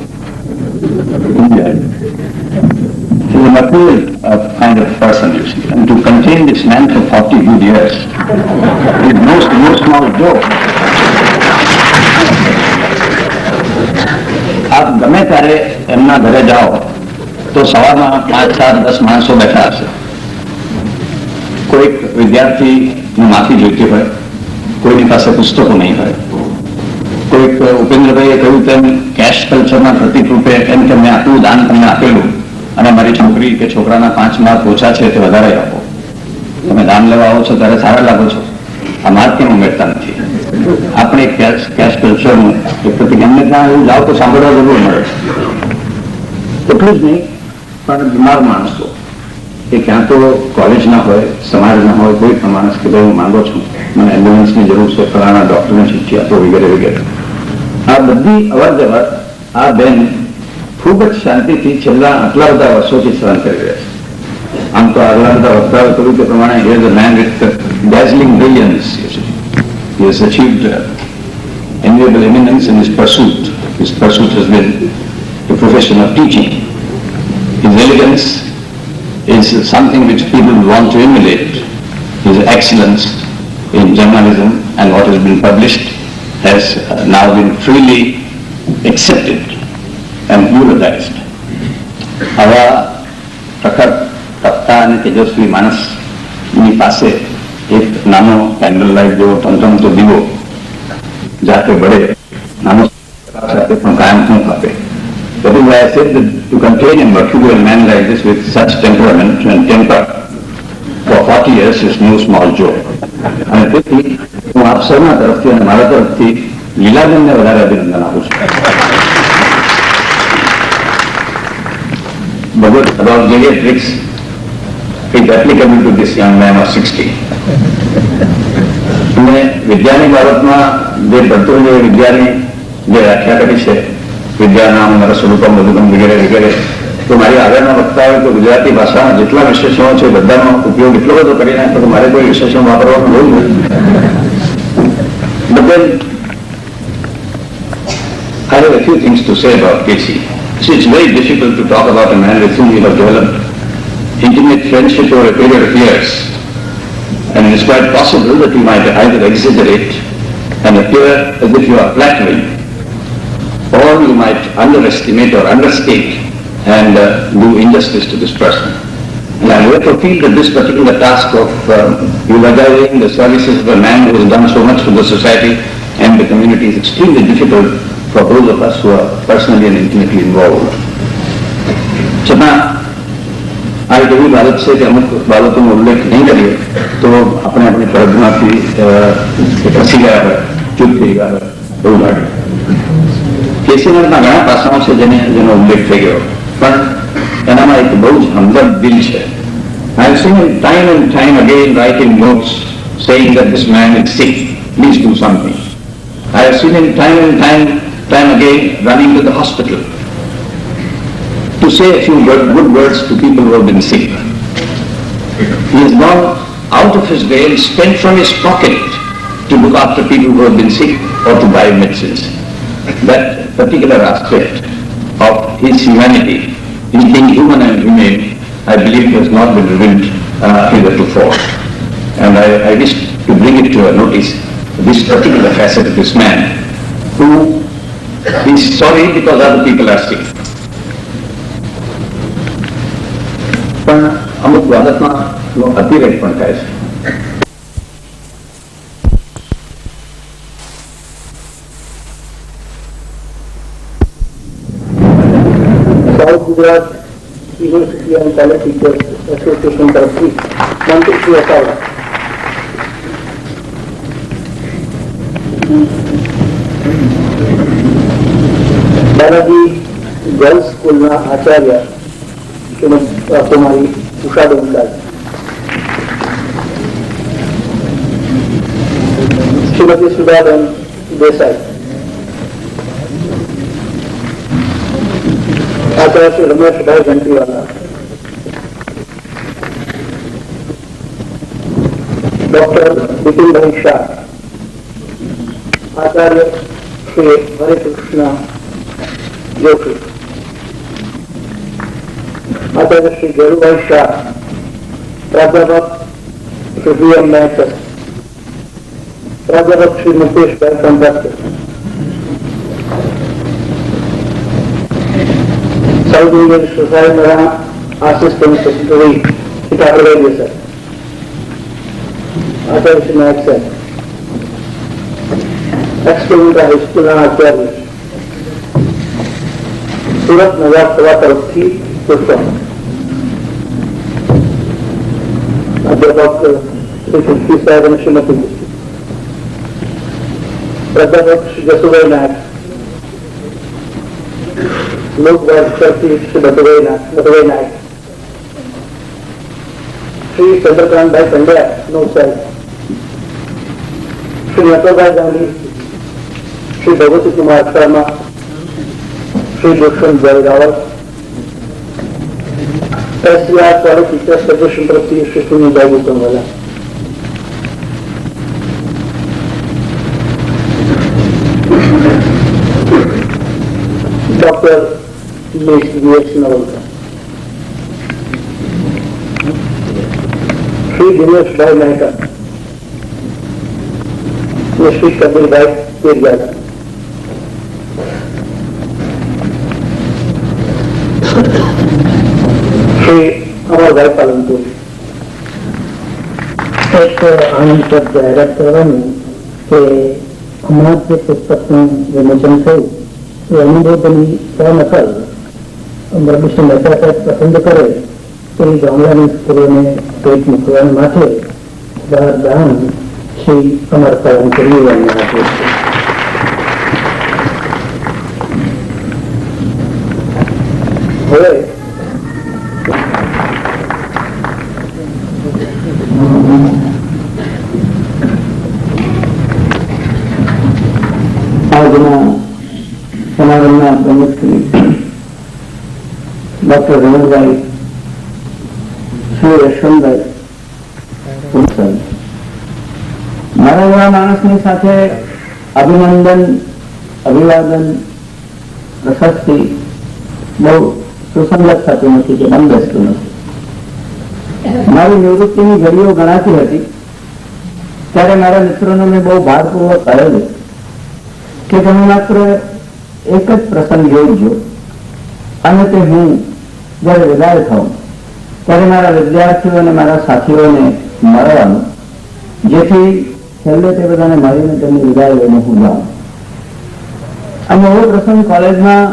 Speaker 2: He's a material kind of person, you see. And to contain this man for 40 good years is no small joke. આપ ગમે ત્યારે એમના ઘરે જાઓ તો સવારમાં 5, 7, 10 માણસો બેઠા હશે. કોઈક વિદ્યાર્થીને માફી જોઈતી હોય, કોઈની પાસે પુસ્તકો નહીં હોય, કોઈક ઉપેન્દ્રભાઈએ કહ્યું તેમ કેશ કલ્ચરના પ્રતિક રૂપે એમ કે મેં આટલું દાન તમને આપેલું અને મારી છોકરી કે છોકરાના 5 માર્ક ઓછા છે તે વધારે આપો. તમે દાન લેવા આવો છો ત્યારે સારા લાગો છો, આ માર્ક કેમ ઉમેરતા નથી? આપણે કેશ કલ્ચરનું એક પ્રતિક એમને ત્યાં એવું જાઓ તો સાંભળવા જરૂર મળે. એટલું જ નહીં, પણ બીમાર માણસો એ ક્યાં તો કોલેજના હોય, સમાજના હોય, કોઈ પણ માણસ કે ભાઈ હું માંગો છું, મને એમ્બ્યુલન્સની જરૂર છે, ફલાણા ડોક્ટરને ચિઠ્ઠી આપો વગેરે વગેરે. આ બધી અવર જવર આ બેન ખૂબ જ શાંતિથી છેલ્લા આટલા બધા વર્ષોથી સહન કરી રહ્યા છે. આમ તો આગલા બધા વક્તાઓ કર્યું તે પ્રમાણે he is a man with dazzling brilliance. He has achieved enviable eminence in his pursuit. His pursuit has been the profession of teaching. His elegance is something which people want to emulate. His excellence in journalism and what has been published has now been freely accepted and eulogized. આવા પ્રખર, તપતા અને તેજસ્વી માણસની પાસે એક નાનો કેન્ડલ લાઇટ જેવો ટમટમતો દીવો જાતે બળે, નાનો સાથે પણ કાયમ શું આપે. That is why I said that to contain a mercurial man like this with such temperament and temper for 40 years is no small joke. અને તેથી હું આપ સૌના તરફથી અને મારા તરફથી લીલાબેનને વધારે અભિનંદન આપું છું. But about geriatrics is applicable to this young man of 60. અને વિદ્યાની બાબતમાં જે ભણતોની વિદ્યાની જે વ્યાખ્યા કરી છે, વિદ્યાનામ સ્વરૂપમ મધુગમ વગેરે વગેરે, તો મારી આગળના વક્તાઓએ તો ગુજરાતી ભાષાના જેટલા વિશેષણો છે બધાનો ઉપયોગ એટલો બધો કરી નાખ્યો કે મારે કોઈ વિશેષણ વાપરવાનું બહુ નથી. I have a few things to say about Casey. See, it's very difficult to talk about a man with whom you have developed intimate friendship over a period of years. And it is quite possible that you might either exaggerate and appear as if you are flattering, or you might underestimate or understate and do injustice to this person. And I therefore feel that this particular task of eulogizing the services of a man who has done so much for the society and the community is extremely difficult for those of us who are personally and intimately involved. छतां आज कभी भारत से अमुक बालकों में उल्लेख नहीं करिए तो अपने अपने प्रार्थना की रसी गया है, चुप થઈ ગયા है, એવું લાગે. કેસીનરના ઘણા પાસાઓ છે જેનો ઉલ્લેખ થઈ ગયો, પણ એનામાં એક બહુ જ હમદર્દ દિલ છે. I have seen him time and time again writing notes saying that this man is sick, please do something. I have seen him time and time again running to the hospital to say a few good words to people who have been sick. He has gone out of his way and spent from his pocket to look after people who have been sick or to buy medicines. That particular aspect of his humanity, his being human and humane, I believe has not been revealed heretofore. And I wish to bring it to your notice, this particular facet of this man, who is sorry because other people are sick. પણ અમુક બાબતમાં અતિરેક પણ થાય છે.
Speaker 3: South Gujarat university and college teachers association તરફથી મંત્રી શ્રી અસાવડા. બાલાજી ગર્લ્સ સ્કૂલના આચાર્ય कुमारी उषा डोंगराल, श्रीमती सुधाबेन देसाई, आचार्य श्री रमेश भाई घंटीवाला, डॉक्टर बिपिन भाई शाह, आचार्य श्री हरे कृष्ण जोशी, आचार्य श्री गेरुभाई शाह, प्राध्यापक श्री वी.एम. नायकर, प्राध्यापक Shri Mukesh bhai Contractor, south Indian society में assistant secretary Shri Thakur sir, आचार्य Shri Nayak sir, experimental high school आचार्य सूरत नगर सभा तरफ थी पुष्पम, अध्यापक श्री तुलसी साहब और श्रीमती प्राध्यापक श्री जसुभाई नायक, लोक वाचस्पति श्री बटुभाई नायक, श्री चंद्रकांत भाई पंड्या नौसाई, श्री नटवरभाई गांधी, श्री भगवती कुमार शर्मा, श्री दुष्यंत जय Rawal, SCR college teachers federation तरफ से श्री सुनील भाई गुतमवाला, डॉक्टर V.S. नवलकर, श्री दिनेश भाई मेहता, श्री कबीर भाई तेरजाला, श्री अमर भाई पालनपुर.
Speaker 6: एक आनंदप्रद जाહેરાત કરવાની કે હમણાં જે પુસ્તકનું વિમોચન થયું એ અનુબોધની સનકલ અમરકૃષ્ણ મહેતા સાહેબ પસંદ કરે તે ગામડાની સ્કૂલોને પેટ મૂકવાને માટે દાન શ્રી અમર પાલનપુરી એમને આપ્યું છે.
Speaker 3: હવે
Speaker 1: આજના સમાગમના પ્રમુખ શ્રી ડોક્ટર રમણભાઈ, શ્રી યશવંતભાઈ, મારા એવા માણસની સાથે અભિનંદન, અભિવાદન પ્રશસ્તિ બહુ સુસંગત થતું નથી કે બંધતું નથી. મારી નિવૃત્તિની ઘડીઓ ગણાતી હતી ત્યારે મારા મિત્રોને મેં બહુ ભારપૂર્વક કહેલું કે તમે માત્ર એક જ પ્રસંગ જોઈજો, અને તે હું જયારે વિદાય થાઉં ત્યારે મારા વિદ્યાર્થીઓ અને મારા સાથીઓને મળવાનું, જેથી છેલ્લે તે બધાને મળીને તેમની વિદાય લઈને હું જાઉં. અને એવો પ્રસંગ કોલેજમાં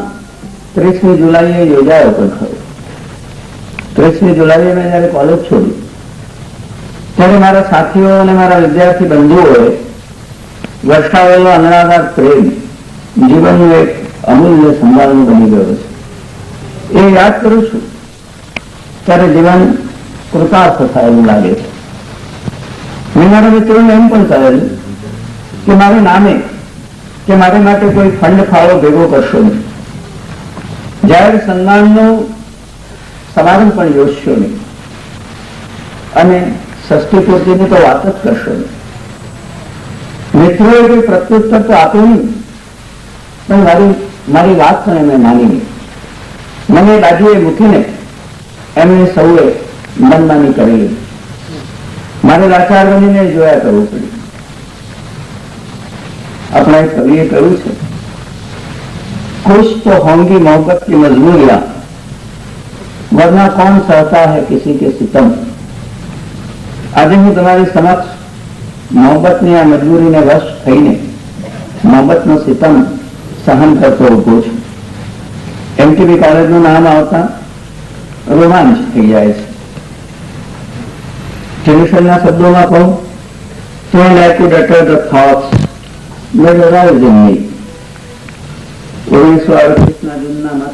Speaker 1: 30મી જુલાઈએ યોજાયો પણ ખરો. 30મી જુલાઈએ મેં જયારે કોલેજ છોડી ત્યારે મારા સાથીઓ અને મારા વિદ્યાર્થી બંધુઓએ વર્ષાવેલો અનરાધાર પ્રેમ જીવનનું એક અમૂલ્ય સંભાળનું બની ગયો છે. એ યાદ કરું છું ત્યારે જીવન કૃતાર્થ થયેલું લાગે છે. મેં મારા મિત્રોને એમ પણ કહેલું કે મારે નામે કે મારે માટે કોઈ ફંડ ફાળો ભેગો કરશો નહીં, જાહેર સન્માનનો સમારંભ પણ યોજશો નહીં, અને સસ્તી પૂર્તિની તો વાત જ કરશો નહીં. મિત્રોએ કોઈ પ્રત્યુત્તર તો આપ્યો નહીં, પણ મારી વાત પણ એમણે માની નહીં. મને બાજુએ મૂકીને એમણે સૌએ મનમાની કરેલી. મારે લાચાર બનીને જોયા કરવું પડ્યું. अपना एक कवि कहूं છે, कुछ तो होंगी मोहब्बत की मजबूरियां, वरना कौन सहता है किसी के सितम. આજે હું તમારી સમક્ષ મોહબ્બતની આ મજબૂરીને વશ થઈને મોહબ્બતનો સિતમ સહન કરતો ઉભો છું. એમટીબી કોલેજનું નામ આવતા રોમાંચ થઈ જાય છે. ટેલિફોનના શબ્દોમાં કહું તો I could utter the thoughts that arise in me. 1938ના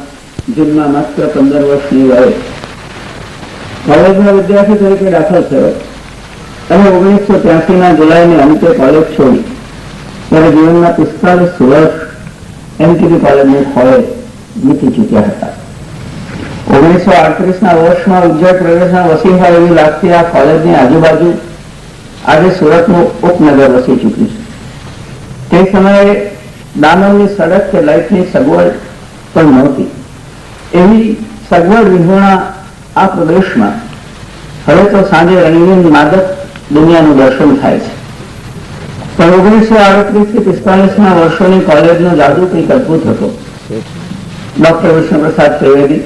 Speaker 1: જૂનમાં માત્ર 15 વર્ષની વયે કોલેજમાં વિદ્યાર્થી તરીકે દાખલ થયો અને 1983ના જુલાઈની અંતે કોલેજ છોડી ત્યારે જીવનના 45 વર્ષ એમટીબી કોલેજને ખોળે વીતી ચૂક્યા હતા. 1938ના વર્ષમાં ઉજ્જૈન પ્રદેશના વસી હોય એવી લાગતી આ કોલેજની આજુબાજુ આજે સુરતનું ઉપનગર વસી ચૂક્યું છે. તે સમયે દાનવની સડક કે લાઇટની સગવડ પણ નહોતી. એવી સગવડ વિહોણા આ પ્રદેશમાં હવે તો સાંજે રંગીન માદક દુનિયાનું દર્શન થાય છે. પણ 1938 થી 45ના વર્ષોની કોલેજનો જાદુ કંઈક અદભુત હતો. Doctor Vishnuprasad Trivedi,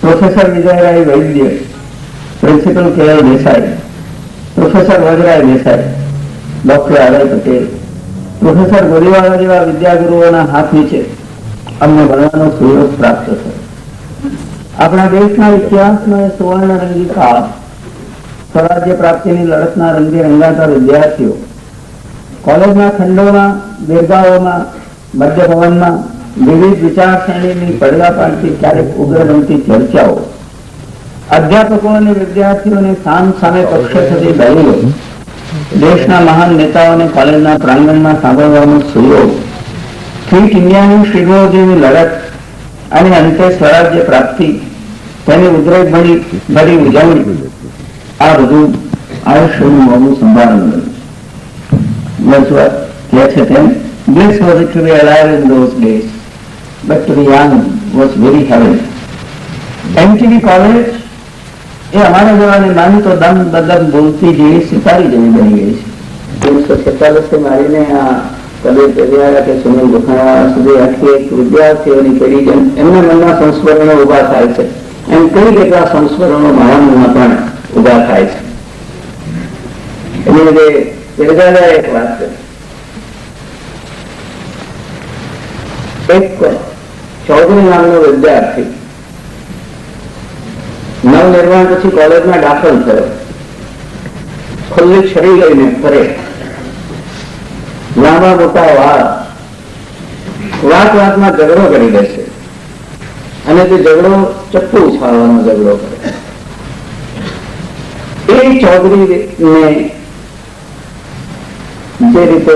Speaker 1: professor Vijayrai Vaidya, principal KL Desai, professor Vajrai Desai, doctor R Patel, professor Goriwala જેવા વિદ્યાગુરુઓના હાથ નીચે અમને ભણવાનો સુયોગ પ્રાપ્ત થયો. આપણા દેશના ઇતિહાસનો એ સુવર્ણરંગી કાળ, સ્વરાજ્ય પ્રાપ્તિની લડતના રંગે રંગાતા વિદ્યાર્થીઓ કોલેજના ખંડોમાં, દીર્ઘાઓમાં, મધ્ય ભવનમાં વિવિધ વિચારશ્રેણીની પડદા પાડતી ક્યારેક ઉગ્ર બનતી ચર્ચાઓ, અધ્યાપકો અને વિદ્યાર્થીઓને સામ સામે પક્ષે થતી દલીલો, દેશના મહાન નેતાઓને કોલેજના પ્રાંગણમાં સાંભળવાનો સુયોગ, ફિટ ઇન્ડિયાની શિરોમણીની લડત અને અંતે સ્વરાજ્ય પ્રાપ્તિ, તેની ઉદ્રેક ભરી ઉજવણી, આ બધું આયુષ્યનું મોડું સંભાળવું બન્યું. કહે છે તેમ, bliss was it to be alive in those days, but to be young was very heaven. MTB college એ અમારા જેવાને માની તો દમ બદમ બોલતી જેવી સિતારી જેવી બની ગઈ છે. 1946 મારીને આ કબીર પેરિયારા કે સુનિલ ગુફાવાળા સુધી આખી એક વિદ્યાર્થીઓની પેઢી જેમ એમના મનમાં સંસ્મરણો ઉભા થાય છે, એમ કઈ કેટલા સંસ્મરણો મારા મનમાં પણ ઉભા થાય છે. એની લીધે પેરિયારા એક વાત છે, એક ચૌધરી નામનો વિદ્યાર્થી નવનિર્માણ પછી કોલેજમાં દાખલ થયો. ખુલ્લી છરી લઈને ફરે, લાંબા મોટા વાળ, વાતમાં ઝઘડો કરી દેશે અને તે ઝઘડો ચપ્પુ ઉછાળવાનો ઝઘડો કરે. એ ચૌધરીને જે રીતે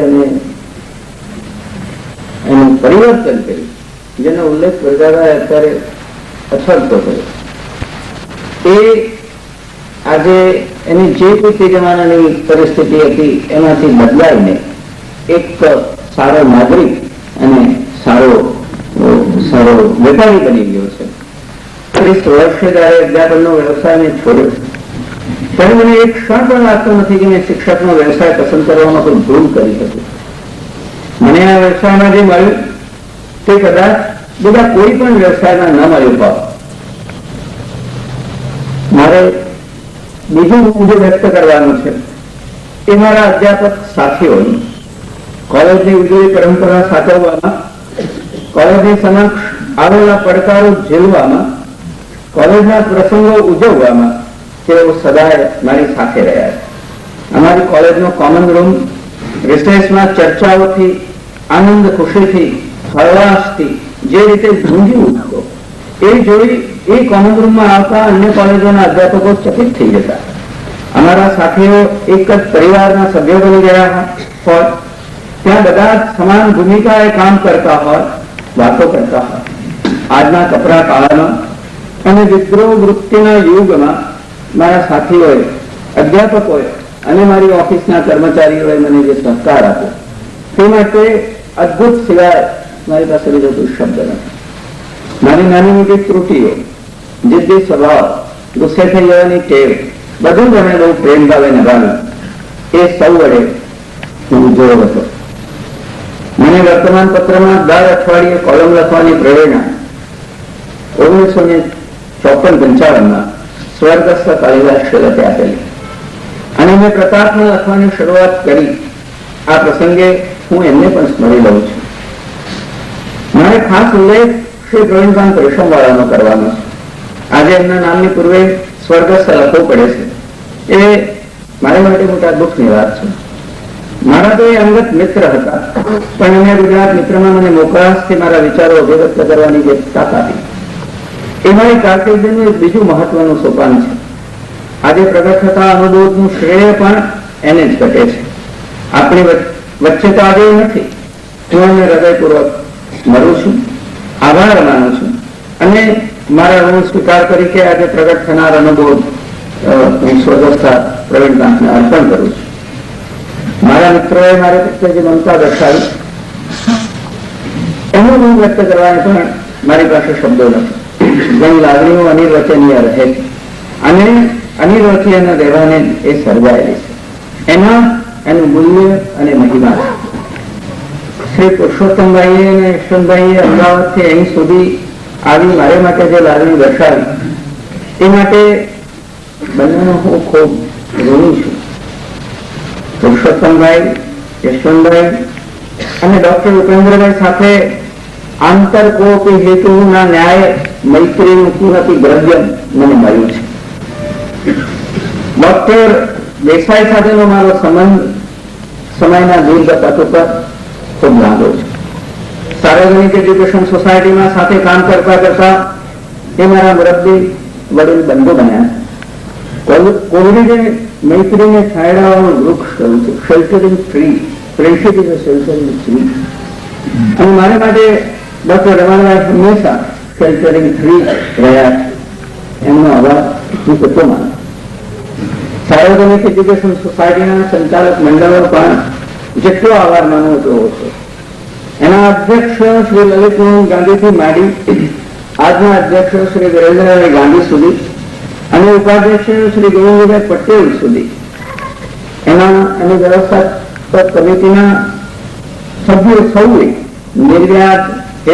Speaker 1: એનું પરિવર્તન કર્યું, જેનો ઉલ્લેખ પ્રજાએ અત્યારે અછડતો કર્યો, એ આજે એની જે કોઈ જમાનાની પરિસ્થિતિ હતી એમાંથી બદલાઈને એક સારો નાગરિક અને સારો વેપારી બની ગયો છે. 30 વર્ષે જયારે અધ્યાપનનો વ્યવસાય મેં છોડ્યો ત્યારે મને એક ક્ષણ પણ લાગતો નથી કે મેં શિક્ષકનો વ્યવસાય પસંદ કરવામાં કોઈ ભૂલ કરી હતી. મને આ વ્યવસાયમાં જે મળ્યું તે કદાચ બીજા કોઈ પણ વ્યવસાયમાં ન મળ્યું હોત. મારે બીજું જે વ્યક્ત કરવાનું છે એ મારા અધ્યાપક સાથીઓની કોલેજની ઉજળી પરંપરા સાચવવામાં, કોલેજની સમક્ષ આવેલા પડકારો ઝીલવામાં, કોલેજના પ્રસંગો ઉજવવામાં તેઓ સદાય મારી સાથે રહ્યા છે. અમારી કોલેજનો કોમન રૂમ રિસેસમાં ચર્ચાઓથી, આનંદ ખુશીથી, હળવાશથી જે રીતે ઝૂંઝી ઉઠતો એ જોઈ એ કોમન રૂમમાં આવતા અન્ય કોલેજોના અધ્યાપકો ચકિત થઈ જતા. અમારા સાથીઓ એક જ પરિવારના સભ્યો બની ગયા હોય, ત્યાં બધા જ સમાન ભૂમિકાએ કામ કરતા હોય, વાતો કરતા હોય. આજના કપરા કાળમાં અને વિદ્રોહ વૃત્તિના યુગમાં મારા સાથીઓએ, અધ્યાપકોએ અને મારી ઓફિસના કર્મચારીઓએ મને જે સહકાર આપ્યો તે માટે અદભુત સિવાય મારી પાસે બીજો કોઈ શબ્દ નથી. મારી નાની મોટી ત્રુટીઓ, જિદ્દી સ્વભાવ, ગુસ્સે થઈ જવાની ટેવ, બધું જ એમણે બહુ પ્રેમ ભાવે નિભાવ્યું. એ સૌ વડે હું જોયો હતો. મને વર્તમાન પત્રમાં દર અઠવાડિયે કોલમ લખવાની પ્રેરણા 1954-55 સ્વર્ગસ્થ કાલિદાસ શરતે આપેલી અને મેં પ્રતાપમાં લખવાની શરૂઆત કરી. આ પ્રસંગે હું એમને પણ સ્મરી લઉં છું. મારે ખાસ ઉલ્લેખ શ્રી પ્રવીણકાંત રેશમવાળાનો કરવાનો છે. આજે એમના નામની પૂર્વે સ્વર્ગસ્થ લખવું પડે છે. એ મારા માટે મોટા દુઃખની વાત છે. મારા તો એ અંગત મિત્ર હતા, પણ એમને ગુજરાત મિત્રમાં મને મોકળાશથી મારા વિચારો અભિવ્યક્ત કરવાની જે તક આપી એ મારી કારકિર્દીનું એક બીજું મહત્વનું સોપાન છે. આજે પ્રગટ થતા અનુભવનું શ્રેય પણ એને જ ઘટે છે. આપણી વચ્ચે તો આજે નથી. હું એમને હૃદયપૂર્વક મળું છું, આભાર માનું છું અને મારા ઋણ સ્વીકાર તરીકે આજે પ્રગટ થનાર અનુભવ સ્વર્ગસ્થ પ્રવીણકાંતને અર્પણ કરું છું. મારા મિત્રોએ મારા પ્રત્યે જે મમતા દર્શાવી એનું હું વ્યક્ત કરવાની પણ મારી પાસે શબ્દો નથી. ઘણી લાગણીઓ અનિર્વચનીય રહે અને અનિર્વચનીય રહેવાને એ સર્જાયેલી છે. એમાં એનું મૂલ્ય અને મહિમા છે. શ્રી પુરુષોત્તમભાઈએ અને યશવંતભાઈએ અમદાવાદથી અહીં સુધી આવી મારે માટે જે લાગણી દર્શાવી એ માટે બંનેનો હું ખૂબ ઋણી છું. પુરુષોત્તમભાઈ, યશવંતભાઈ અને ડોક્ટર ઉપેન્દ્રભાઈ સાથે આંતરકોપી હેતુના ન્યાય મૈત્રીનું કુનતી દ્રવ્ય મને મળ્યું છે. ડોક્ટર દેસાઈ સાથેનો મારો સંબંધ સમયના દીર્ઘ પથ ઉપર ખૂબ લાંબો છે. સાર્વજનિક એજ્યુકેશન સોસાયટીમાં સાથે કામ કરતા કરતા એ મારા મુરબ્બી વડીલ બંધુ બન્યા. કોવિડે મૈત્રીને છાંયડાવાનું વૃક્ષ કહ્યું છે. Sheltering tree, friendship is a sheltering tree. અને મારા માટે ડોક્ટર રમણભાઈ હંમેશા શેલ્ટરિંગ ટ્રી રહ્યા. એમનો અવાજ હું કેટલો માનું. સાર્વજનિક એજ્યુકેશન સોસાયટીના સંચાલક મંડળો પણ જેટલો આભાર માનવો એટલો ઓછો. એના અધ્યક્ષ શ્રી લલિતમોહન ગાંધીથી માંડી આજના અધ્યક્ષ શ્રી વિરેન્દ્રભાઈ ગાંધી સુધી અને ઉપાધ્યક્ષ શ્રી ગોવિંદભાઈ પટેલ સુધી એની વ્યવસ્થાપક કમિટીના સભ્યો સૌએ નિર્વ્યાજ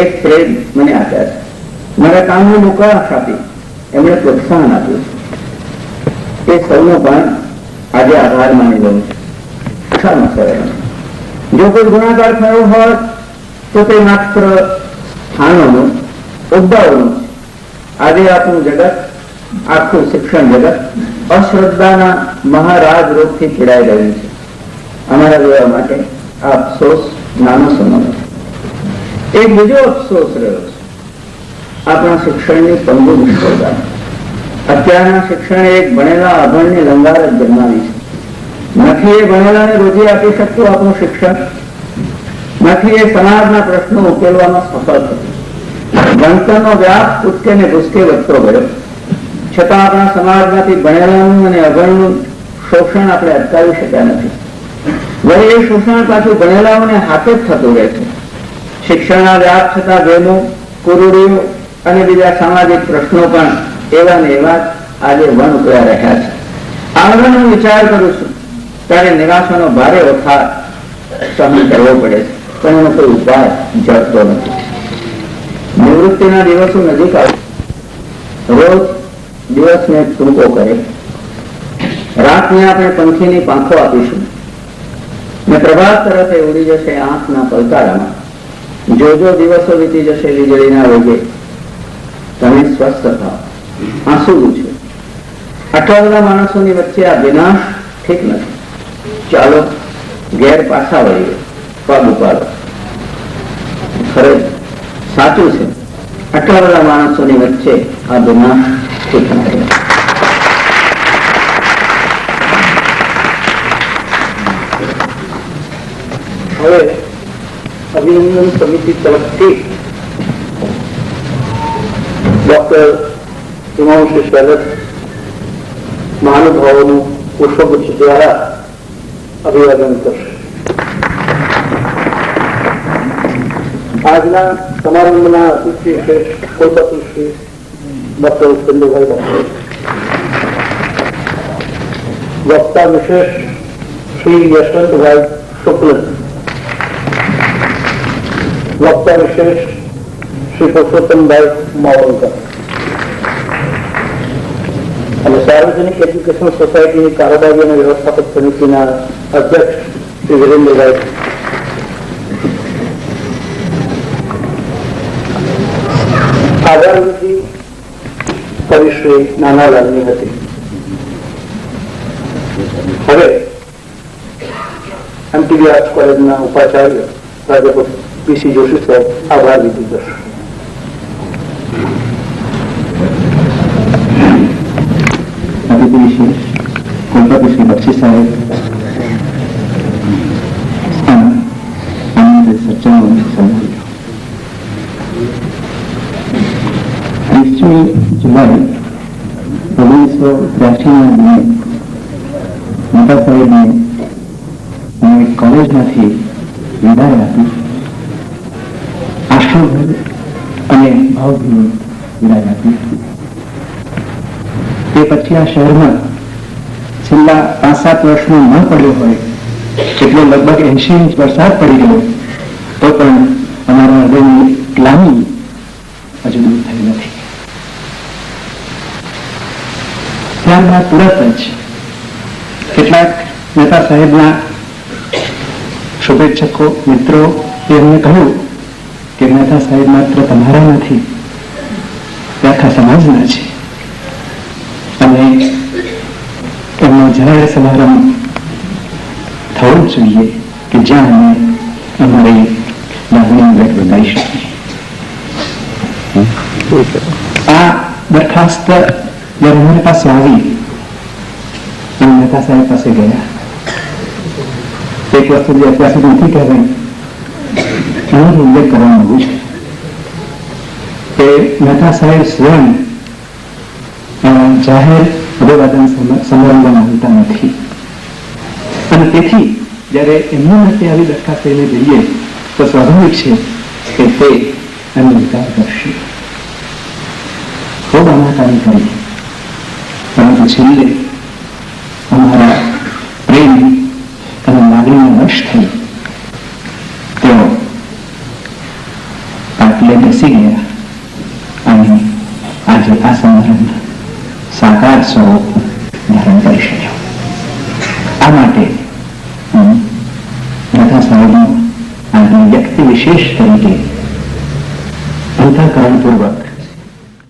Speaker 1: એક પ્રેમ મને આપ્યા છે. મારા કામને મોકળાશ આપી એમણે પ્રોત્સાહન આપ્યું છે. એ સૌનો પણ આજે આભાર માની લઉં છું. જો કોઈ ગુણાકાર થયો હોત તો તે માત્ર સ્થાનોનો, હોદ્દાઓનો છે. આજે આપણું જગત, આખું શિક્ષણ જગત અશ્રદ્ધાના મહારાજ રોગથી પીડાઈ રહ્યું છે. અમારા જેવા માટે આ અફસોસ નાનો સમય છે. એક બીજો અફસોસ રહ્યો છે આપણા શિક્ષણની પંગુ નિષ્ફળતા. અત્યારના શિક્ષણે એક ભણેલા અભણને લંગાર જ જન્માવી છે. નથી એ ભણેલાને રોજી આપી શકતું આપણું શિક્ષણ, નથી એ સમાજના પ્રશ્નો ઉકેલવામાં સફળ થતું. ભણતરનો વ્યાપ કૂદકે ને ભૂસકે વધતો ગયો છતાં આપણા સમાજમાંથી ભણેલાનું અને અભણનું શોષણ આપણે અટકાવી શક્યા નથી. વળી એ શોષણ પાછું ભણેલાઓને હાથે જ થતું રહે છે. શિક્ષણના વ્યાપ છતાં ગેમો, કુરુડીઓ અને બીજા સામાજિક પ્રશ્નો પણ એવા ને એવા આજે વન ઉકળ્યા રહ્યા છે. આગળનો વિચાર કરું છું ત્યારે નિરાશાનો ભારે વખાર સહન કરવો પડે છે, પણ એનો કોઈ ઉપાય જડતો નથી. નિવૃત્તિના દિવસો નજીક આવે, રોજ દિવસને ટૂંકો કરે, રાતને આપણે પંખીની પાંખો આપીશું ને પ્રભાત તરફે ઉડી જશે આંખના પલકારામાં. જોજો દિવસો વીતી જશે વીજળીના વેગે, તમે સ્વસ્થ થાવ. આંસુ છે. આટલા બધા માણસોની વચ્ચે આ વિનાશ ઠીક નથી. ચાલો ઘેર પાછા વળીએ, પગ ઉપાડો. ખરે સાચું છે, આટલા બધા માણસોની વચ્ચે આ વિનાશ ઠીક નથી.
Speaker 3: હવે અભિનંદન સમિતિ તરફથી ડોક્ટર હિમાંશુ શરદ મહાનુભાવોનું પુષ્પગુચ્છ દ્વારા અભિવાદન કરશે. આજના સમારંભના અતિથિ શ્રેષ્ઠ કુલપતિ શ્રી ડોક્ટર ચંદુભાઈ ડોક્ટર, વક્તા વિશેષ શ્રી યશવંતભાઈ શુક્લ, વક્તા વિશેષ શ્રી પુરુષોત્તમભાઈ માવલકર અને સાર્વજનિક એજ્યુકેશન સોસાયટીની કારોબારી અને વ્યવસ્થાપક સમિતિના અધ્યક્ષ શ્રી વિરેન્દ્રભાઈ, આભાર વિધિ કરી શ્રી નાનાલાલની હતી. હવે એમટીબી આર્ટ્સ કોલેજના ઉપાચાર્ય પ્રાધ્યાપક પીસી જોશી સાહેબ આભાર વિધિ કરશે.
Speaker 1: અતિથિ વિશેષ કુલપતિ શ્રી બક્ષી સાહેબ, સજ્જનો, 30મી જુલાઈ 1983ના દિને મોટા સાહેબને હું કોલેજમાંથી વિદાય આપી, આશ્રમભર અને ભાવભીની વિદાય આપી. તે પછી આ શહેરમાં છેલ્લા 5-7 વર્ષમાં ન પડ્યો હોય એટલે લગભગ 80 ઇંચ વરસાદ પડી ગયો તો પણ અમારા હૃદયની ગ્લાની હજુ દૂર થઈ નથી. ત્યારબાદ તુરત જ કેટલાક નેતા સાહેબના શુભેચ્છકો મિત્રો એમને કહ્યું કે મહેતા સાહેબ માત્ર તમારા નથી, તે આખા સમાજના છે અને એમનો જાહેર સમારંભ થવો જોઈએ કે જ્યાં અમે અમારી લાગણી વ્યક્ત કરી શકીએ. આ દરખાસ્ત જ્યારે અમારી પાસે આવી અને મહેતા સાહેબ પાસે ગયા, એક વસ્તુ જે અત્યાર સુધી નથી કહેવાય એનો ઉલ્લેખ કરવા માંગુ છું કે મહેતા સાહેબ સ્વયં જાહેર અભિવાદન સમારંભમાં આવતા નથી અને તેથી જ્યારે એમની માટે આવી દરખાસ્ત લઈને જઈએ તો સ્વાભાવિક છે કે તે એનો વિચાર કરશે. ખૂબ આનાકાની કરી, પરંતુ છેલ્લે અમારા પ્રેમ અને લાગણીને વશ થઈ તેઓ પાટલે બેસી ગયા અને આજે આ સમારંભ સાકાર સ્વરૂપ ધારણ કરી શક્યો. આ માટે હું મહેતા સાહેબનો આજની વ્યક્તિ વિશેષ તરીકે અંતઃકરણપૂર્વક